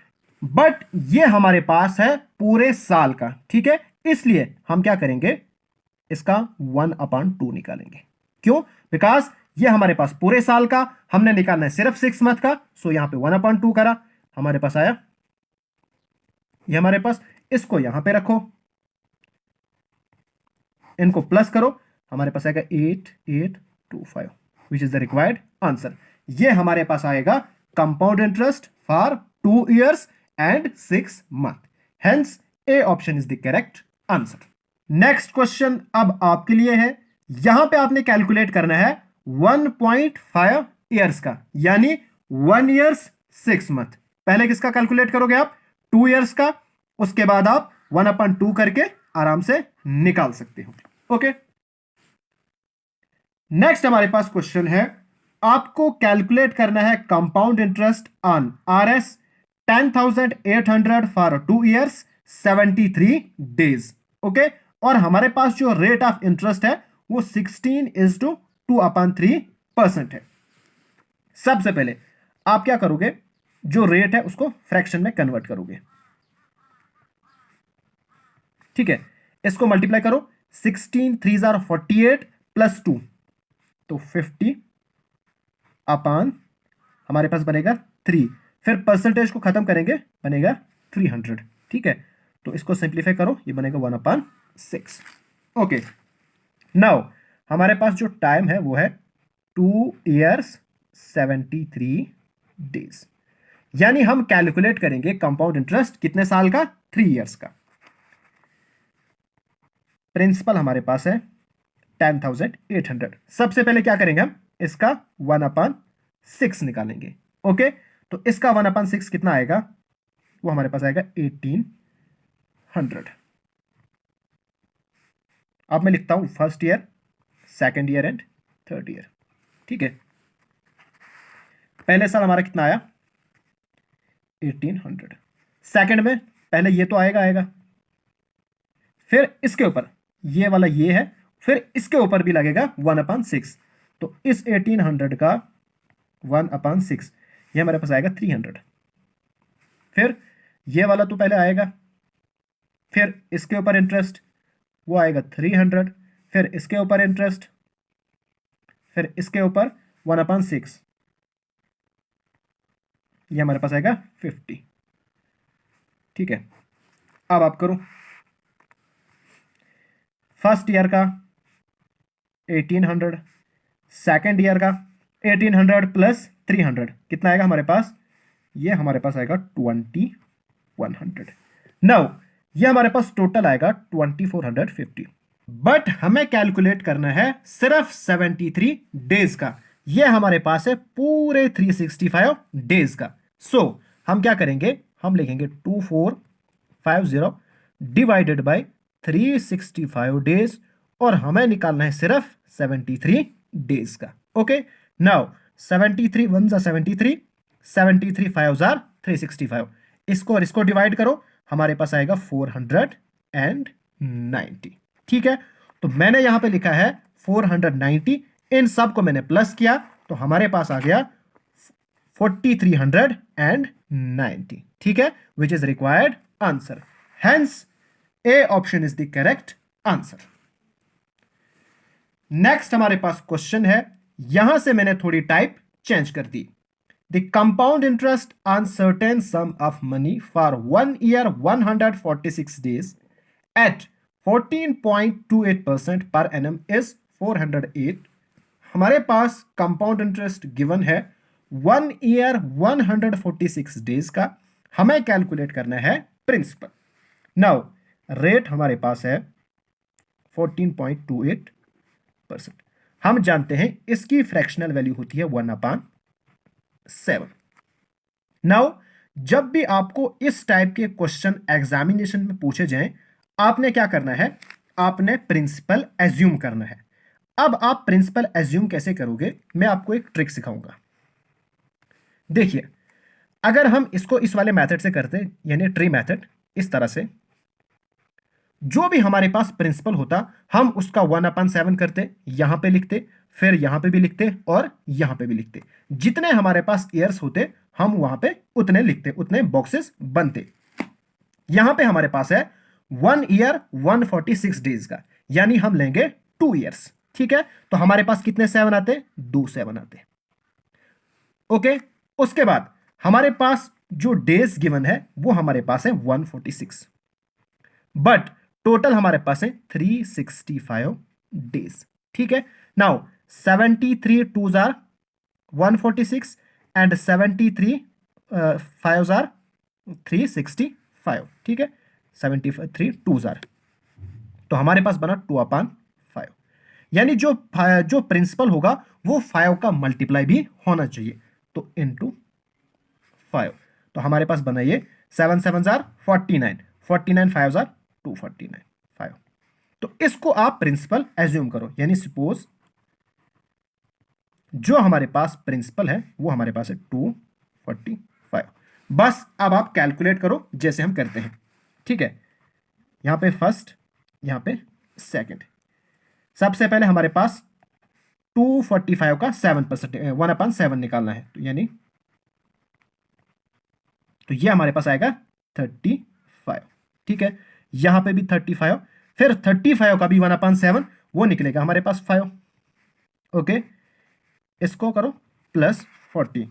बट ये हमारे पास है पूरे साल का। ठीक है, इसलिए हम क्या करेंगे, इसका 1/2 निकालेंगे। क्यों, बिकॉज ये हमारे पास पूरे साल का, हमने निकालना है सिर्फ 6 मंथ का, सो यहां पे 1/2 करा, हमारे पास आया ये हमारे पास, इसको यहां पे रखो, इनको प्लस करो, हमारे पास आएगा 8825 विच इज द रिक्वायर्ड आंसर। ये हमारे पास आएगा compound interest for 2 years and 6 month, hence A option is the correct answer. Next question अब आपके लिए है, यहां पे आपने कैलकुलेट करना है 1.5 ईयर्स का यानी 1 ईयर्स 6 मंथ। पहले किसका कैलकुलेट करोगे आप, 2 ईयर्स का, उसके बाद आप 1/2 करके आराम से निकाल सकते हो। ओके, नेक्स्ट हमारे पास क्वेश्चन है, आपको कैलकुलेट करना है compound interest on RS 10,800 for 2 years 73 days. Okay, और हमारे पास जो रेट ऑफ इंटरेस्ट है वो 16:2/3% है। सबसे पहले आप क्या करोगे, जो रेट है उसको फ्रैक्शन में कन्वर्ट करोगे। ठीक है, इसको मल्टीप्लाई करो, 16 3 जार 48 प्लस 2 तो 50 अपान हमारे पास बनेगा 3, फिर परसेंटेज को खत्म करेंगे बनेगा 300। ठीक है, तो इसको सिंप्लीफाई करो, ये बनेगा 1/6। ओके, नाउ हमारे पास जो टाइम है वो है 2 ईयर्स 73 डेज, यानी हम कैलकुलेट करेंगे कंपाउंड इंटरेस्ट कितने साल का, 3 ईयर्स का। प्रिंसिपल हमारे पास है 10,800। सबसे पहले क्या करेंगे हम, इसका 1/6 निकालेंगे। ओके, तो इसका 1/6 कितना आएगा, वो हमारे पास आएगा 1800। अब मैं लिखता हूं first year, second year and third year. ठीक है, पहले साल हमारा कितना आया 1800, सेकंड में पहले ये तो आएगा, फिर इसके ऊपर ये वाला ये है, फिर इसके ऊपर भी लगेगा 1/6, तो इस 1800 का 1/6 ये हमारे पास आएगा 300, फिर ये वाला तो पहले आएगा, फिर इसके ऊपर इंटरेस्ट वो आएगा 300, फिर इसके ऊपर इंटरेस्ट, फिर इसके ऊपर 1/6 ये हमारे पास आएगा 50। ठीक है, अब आप करो, फर्स्ट ईयर का 1800, सेकंड ईयर का 1800 प्लस 300 कितना आएगा हमारे पास, ये हमारे पास आएगा 20 100। नाउ ये हमारे पास टोटल आएगा 2450, बट हमें कैलकुलेट करना है सिर्फ 73 डेज का। ये हमारे पास है पूरे 365 डेज का। सो हम क्या करेंगे, हम लिखेंगे 2450 डिवाइडेड बाय 365 डेज, और हमें निकालना है सिर्फ 73 डेज का। ओके, नाउ 73 वन जा 73, 73 फाइव जार 365, इसको और इसको डिवाइड करो, हमारे पास आएगा 490। ठीक है, तो मैंने यहां पे लिखा है 490, इन सब को मैंने प्लस किया तो हमारे पास आ गया 4390। ठीक है, which is required answer, hence A option is the correct answer. Next हमारे पास क्वेश्चन है, यहां से मैंने थोड़ी टाइप चेंज कर दी। The compound interest on certain sum of money for 1 year 146 days at 14.28% per annum is 408। हमारे पास कंपाउंड इंटरेस्ट गिवन है 1 year 146 डेज का, हमें कैलकुलेट करना है प्रिंसिपल। नाउ रेट हमारे पास है 14.28%। हम जानते हैं इसकी फ्रैक्शनल वैल्यू होती है 1/7। नाउ जब भी आपको इस टाइप के क्वेश्चन एग्जामिनेशन में पूछे जाएं, आपने क्या करना है, आपने प्रिंसिपल एज्यूम करना है। अब आप प्रिंसिपल एज्यूम कैसे करोगे, मैं आपको एक ट्रिक सिखाऊंगा। देखिए, अगर हम इसको इस वाले मेथड से करते, यानी ट्री मेथड, इस तरह से जो भी हमारे पास प्रिंसिपल होता हम उसका 1/7 करते, यहां पे लिखते, फिर यहां पे भी लिखते और यहां पे भी लिखते। जितने हमारे पास ईयर्स होते हम वहां पे उतने लिखते, उतने बॉक्सेस बनते। यहां पे हमारे पास है 1 year 146 डेज का, यानी हम लेंगे 2 years। ठीक है, तो हमारे पास कितने 7 आते, 2 7 आते। ओके, उसके बाद हमारे पास जो डेज गिवन है वो हमारे पास है 146, बट टोटल हमारे पास है 365 डेज। ठीक है, now 73 2s are 146 and 73 5s are 365। ठीक है, 73 2s are, तो हमारे पास बना 2/5, यानी जो प्रिंसिपल होगा वो 5 का मल्टीप्लाई भी होना चाहिए, तो इनटू 5। तो हमारे पास बना ये 7 7s are 49, 49 5s are 249 5। तो इसको आप प्रिंसिपल एज्यूम करो, यानी सपोज जो हमारे पास प्रिंसिपल है वो हमारे पास है 245। बस अब आप कैलकुलेट करो जैसे हम करते हैं। ठीक है, यहां पे फर्स्ट, यहां पे सेकंड। सबसे पहले हमारे पास 245 का 7% 1/7 निकालना है, तो यानी तो ये हमारे पास आएगा 35। ठीक है, यहां पे भी 35, फिर 35 का भी 1/7 वो निकलेगा हमारे पास 5। ओके, इसको करो प्लस 40,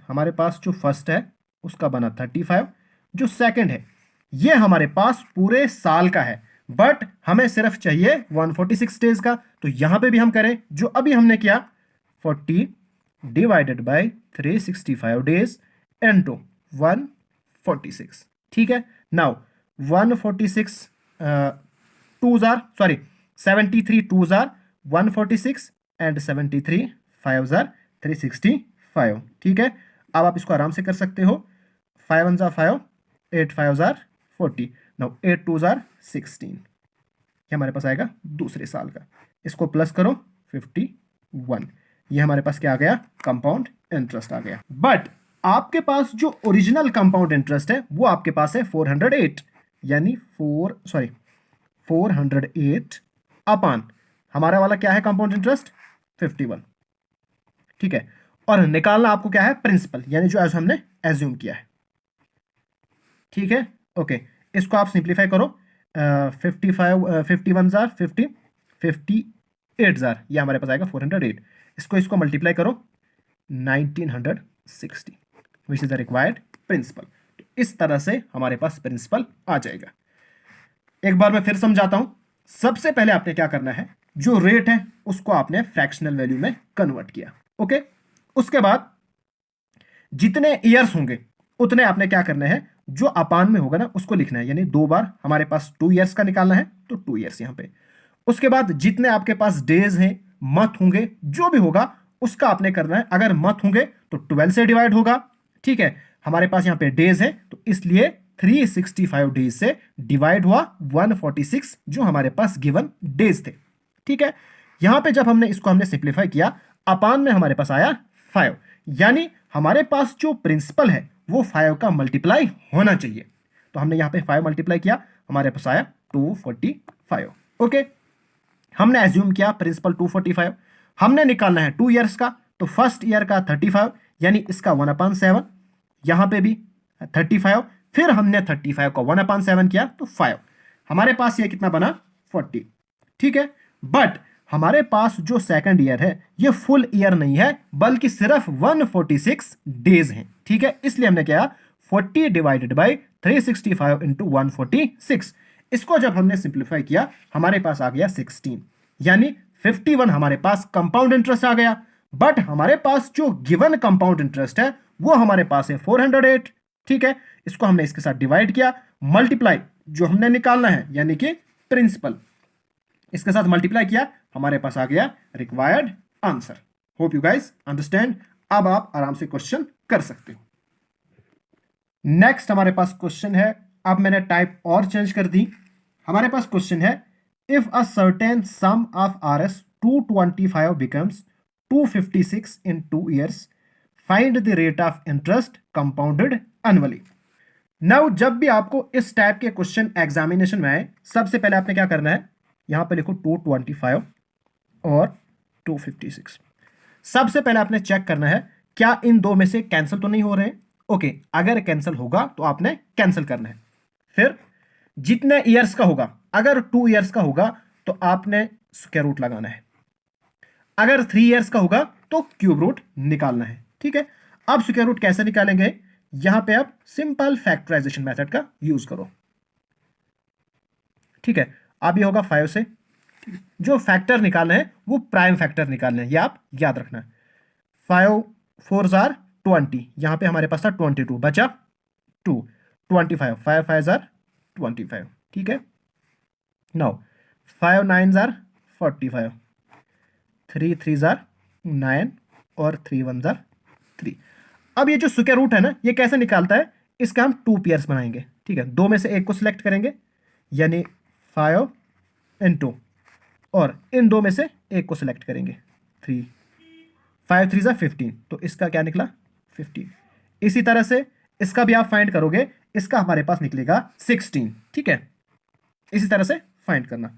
हमारे पास जो फर्स्ट है उसका बना 35, जो सेकंड है ये हमारे पास पूरे साल का है, बट हमें सिर्फ चाहिए 146 डेज का। तो यहां पे भी हम करें जो अभी हमने किया, 40 डिवाइडेड बाय 365 डेज इनटू 146। ठीक है, now 146 2s are 73 2s are 146 and 73 5s are 365। ठीक है, अब आप इसको आराम से कर सकते हो, 5 1s are 5, 8 5s are 40, now 8 2s are 16। ये हमारे पास आएगा दूसरे साल का, इसको प्लस करो 51। ये हमारे पास क्या आ गया, कंपाउंड इंटरेस्ट आ गया। बट आपके पास जो ओरिजिनल कंपाउंड इंटरेस्ट है वो आपके पास है 408, यानी 408 अपान हमारा वाला क्या है कंपाउंड इंटरेस्ट 51। ठीक है, और निकालना आपको क्या है प्रिंसिपल, यानी जो हमने एज्यूम किया है। ठीक है, ओके, इसको आप सिंप्लीफाई करो, 51 जार 50, 58 जार, ये हमारे पास आएगा 408। इसको मल्टीप्लाई करो 1960, which is the required principal. इस तरह से हमारे पास प्रिंसिपल आ जाएगा। एक बार मैं फिर समझाता हूं। सबसे पहले आपने क्या करना है, जो रेट है उसको आपने फ्रैक्शनल वैल्यू में कन्वर्ट किया। ओके, उसके बाद जितने ईयर्स होंगे उतने आपने क्या करना है, जो अपान में होगा ना उसको लिखना है, यानी 2 बार हमारे पास 2 ईयर्स का निकालना है तो 2 ईयर्स यहाँ पे। उसके बाद जितने आपके पास डेज हैं, मंथ होंगे, जो भी होगा उसका आपने करना है। अगर मंथ होंगे तो 12 से डिवाइड होगा, ठीक है। हमारे पास यहाँ पे डेज है तो इसलिए 365 डेज से डिवाइड हुआ 146 जो हमारे पास गिवन डेज थे, ठीक है। यहां पे जब हमने इसको सिंप्लीफाई किया, अपान में हमारे पास आया 5, यानी हमारे पास जो प्रिंसिपल है वो 5 का मल्टीप्लाई होना चाहिए। तो हमने यहाँ पे 5 मल्टीप्लाई किया, हमारे पास आया 245। ओके, हमने एज्यूम किया प्रिंसिपल 245। हमने निकालना है 2 ईयर्स का, तो फर्स्ट ईयर का 35, यानी इसका 1/7, यहाँ पे भी 35, फिर हमने 35 का 1/7 किया तो 5, हमारे पास ये कितना बना 40, ठीक है। बट हमारे पास जो सेकंड ईयर है ये फुल ईयर नहीं है, बल्कि सिर्फ 146 डेज हैं, ठीक है। इसलिए हमने क्या 40 डिवाइडेड बाई 365 इंटू 146। इसको जब हमने सिंप्लीफाई किया हमारे पास आ गया 16, यानी 51 हमारे पास कंपाउंड इंटरेस्ट आ गया। बट हमारे पास जो गिवन कंपाउंड इंटरेस्ट है वो हमारे पास है 408, ठीक है। इसको हमने इसके साथ डिवाइड किया, मल्टीप्लाई जो हमने निकालना है यानी कि प्रिंसिपल, इसके साथ मल्टीप्लाई किया, हमारे पास आ गया required answer. Hope you guys understand. अब आप आराम से क्वेश्चन कर सकते हो। नेक्स्ट हमारे पास क्वेश्चन है, अब मैंने टाइप और चेंज कर दी। हमारे पास क्वेश्चन है, if a certain sum of RS 225 becomes 256 in 2 years, find the rate of interest compounded annually. Now जब भी आपको इस टाइप के क्वेश्चन एग्जामिनेशन में आए, सबसे पहले आपने क्या करना है, यहां पे लिखो 225 और 256। सबसे पहले आपने चेक करना है क्या इन दो में से कैंसिल तो नहीं हो रहे हैं। ओके, अगर कैंसिल होगा तो आपने कैंसिल करना है। फिर जितने ईयर्स का होगा, अगर 2 ईयर्स का होगा तो आपने स्क्वायर रूट लगाना है, अगर 3 ईयर्स का होगा तो क्यूब रूट निकालना है, ठीक है। अब स्क्वायर रूट कैसे निकालेंगे, यहां पे आप सिंपल फैक्टराइजेशन मेथड का यूज करो, ठीक है। अब ये होगा 5 से, जो फैक्टर निकालना है वो प्राइम फैक्टर निकालना है, ये आप याद रखना है। 5 4 जार 20, यहां पे हमारे पास था 22, बचा 2, 25, 5 5 जार 25, ठीक है। नाउ 5 9 जार 45, 3 3 जार 9 और 3 1 जार 3। अब ये जो स्क्वायर रूट है ना, ये कैसे निकालता है, इसका हम 2 पेयर्स बनाएंगे, ठीक है। दो में से एक को सिलेक्ट करेंगे, यानी 5 into, और इन दो में से एक को सिलेक्ट करेंगे 3, 5 3 15, तो इसका क्या निकला 15। इसी तरह से इसका भी आप फाइंड करोगे, इसका हमारे पास निकलेगा 16, ठीक है। इसी तरह से फाइंड करना।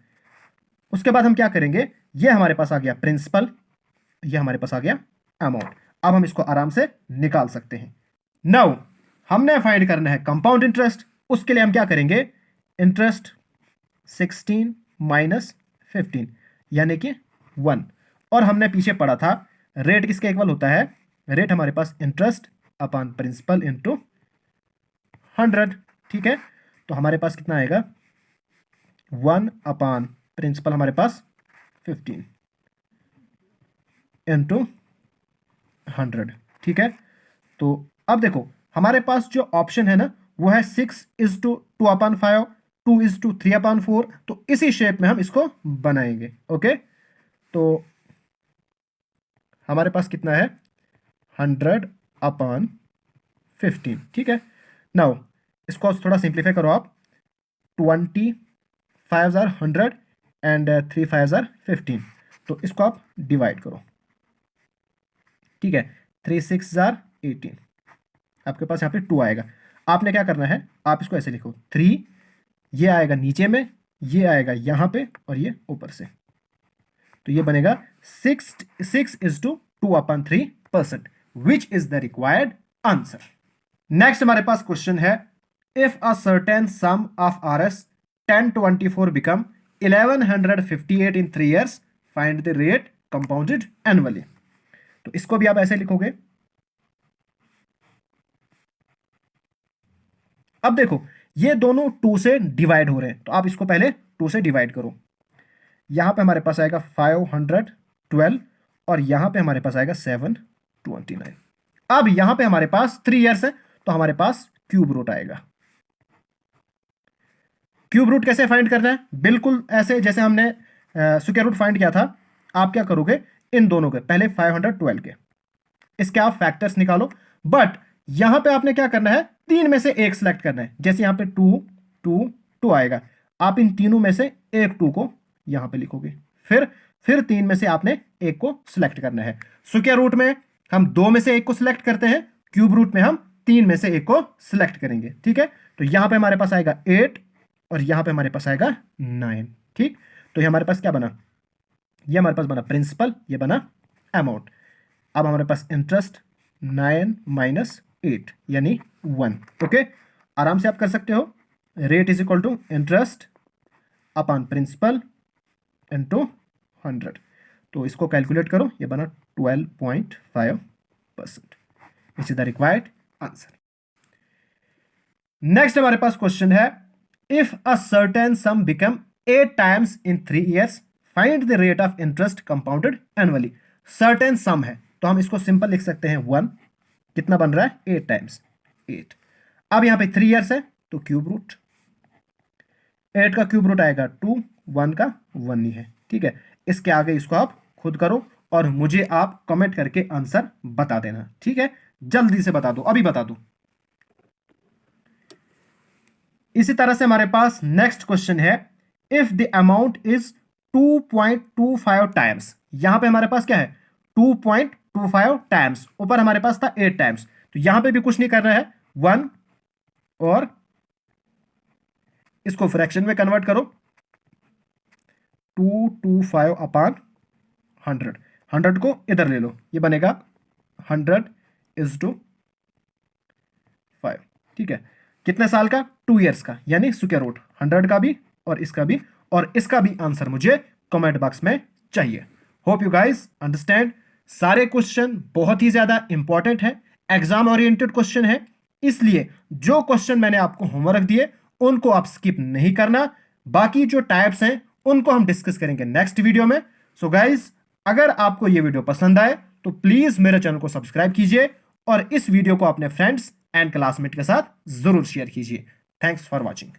उसके बाद हम क्या करेंगे, ये हमारे पास आ गया प्रिंसिपल, ये हमारे पास आ गया अमाउंट। अब हम इसको आराम से निकाल सकते हैं। नाउ हमने फाइंड करना है कंपाउंड इंटरेस्ट, उसके लिए हम क्या करेंगे, इंटरेस्ट 16 माइनस 15 यानी कि 1, और हमने पीछे पढ़ा था रेट किसके इक्वल होता है, रेट हमारे पास इंटरेस्ट अपॉन प्रिंसिपल इनटू 100, ठीक है। तो हमारे पास कितना आएगा 1 अपॉन प्रिंसिपल हमारे पास 15 इनटू 100, ठीक है। तो अब देखो हमारे पास जो ऑप्शन है ना वो है 6:2/5, 2:3/4, तो इसी शेप में हम इसको बनाएंगे। ओके, तो हमारे पास कितना है 100/15, ठीक है। नाउ इसको थोड़ा सिंप्लीफाई करो आप, 20 5 जार 100 एंड 3 5 जार 15, तो इसको आप डिवाइड करो, ठीक है। 3 6 जार 18, आपके पास यहाँ पे 2 आएगा। आपने क्या करना है, आप इसको ऐसे लिखो 3, ये आएगा नीचे में, ये आएगा यहाँ पे और ये ऊपर से, तो ये बनेगा 6:2/3%, विच is the required answer. Next हमारे पास क्वेश्चन है, if a certain sum of RS 1024 become 1158 in 3 years, find the rate compounded annually. तो इसको भी आप ऐसे लिखोगे। अब देखो ये दोनों 2 से डिवाइड हो रहे हैं, तो आप इसको पहले 2 से डिवाइड करो। यहां पे हमारे पास आएगा 512 और यहां पे हमारे पास आएगा 729। अब यहां पे हमारे पास 3 ईयर्स है, तो हमारे पास क्यूब रूट आएगा, क्यूब रूट कैसे फाइंड करना है, बिल्कुल ऐसे जैसे हमने स्क्वायर रूट फाइंड किया था। आप क्या करोगे, इन दोनों के पहले 512 के इसके आप फैक्टर्स निकालो, बट यहां पे आपने क्या करना है, तीन में से एक सिलेक्ट करना है। जैसे यहां पे 2 2 2 आएगा, आप इन तीनों में से एक 2 को यहां पे लिखोगे, फिर तीन में से आपने एक को सिलेक्ट करना है। स्क्वायर रूट में हम दो में से एक को सिलेक्ट करते हैं, क्यूब रूट में हम तीन में से एक को सिलेक्ट करेंगे। ठीक है, तो यहां पे हमारे पास आएगा 8 और यहां पे हमारे पास आएगा 9। ठीक, तो ये हमारे पास क्या बना, ये हमारे पास बना प्रिंसिपल, ये बना अमाउंट। अब हमारे पास इंटरेस्ट 9 माइनस 8 यानी 1। ओके, आराम से आप कर सकते हो। Rate is equal to interest upon principal into 100। तो इसको कैलकुलेट करो, ये बना 12.5%, which is the required answer. Next हमारे पास क्वेश्चन है, if a certain sum become 8 times in 3 years, find the rate of interest compounded annually. Certain sum है तो हम इसको सिंपल लिख सकते हैं 1, कितना बन रहा है 8 टाइम्स 8। अब यहां पे 3 years है तो क्यूब रूट, 8 का क्यूब रूट आएगा 2, 1 का 1 ही है। ठीक है, इसके आगे इसको आप खुद करो और मुझे आप कमेंट करके आंसर बता देना। ठीक है, जल्दी से बता दो, अभी बता दो। इसी तरह से हमारे पास नेक्स्ट क्वेश्चन है, if the amount is 2.25 times. यहां पे हमारे पास क्या है 2.25 टाइम्स, ऊपर हमारे पास था 8 टाइम्स, तो यहां पे भी कुछ नहीं करना है, 1 और इसको फ्रैक्शन में कन्वर्ट करो, 225 अपॉन 100, 100 को इधर ले लो, ये बनेगा 100:5। ठीक है, कितने साल का, 2 years का, यानी स्क्वायर रूट 100 का भी और इसका भी, और इसका भी आंसर मुझे कमेंट बॉक्स में चाहिए। Hope you guys understand. सारे क्वेश्चन बहुत ही ज्यादा इंपॉर्टेंट है, एग्जाम ओरिएंटेड क्वेश्चन है, इसलिए जो क्वेश्चन मैंने आपको होमवर्क दिए उनको आप स्किप नहीं करना। बाकी जो टाइप्स हैं उनको हम डिस्कस करेंगे नेक्स्ट वीडियो में। सो गाइस, अगर आपको ये वीडियो पसंद आए तो प्लीज मेरे चैनल को सब्सक्राइब कीजिए और इस वीडियो को अपने फ्रेंड्स एंड क्लासमेट के साथ जरूर शेयर कीजिए। Thanks for watching.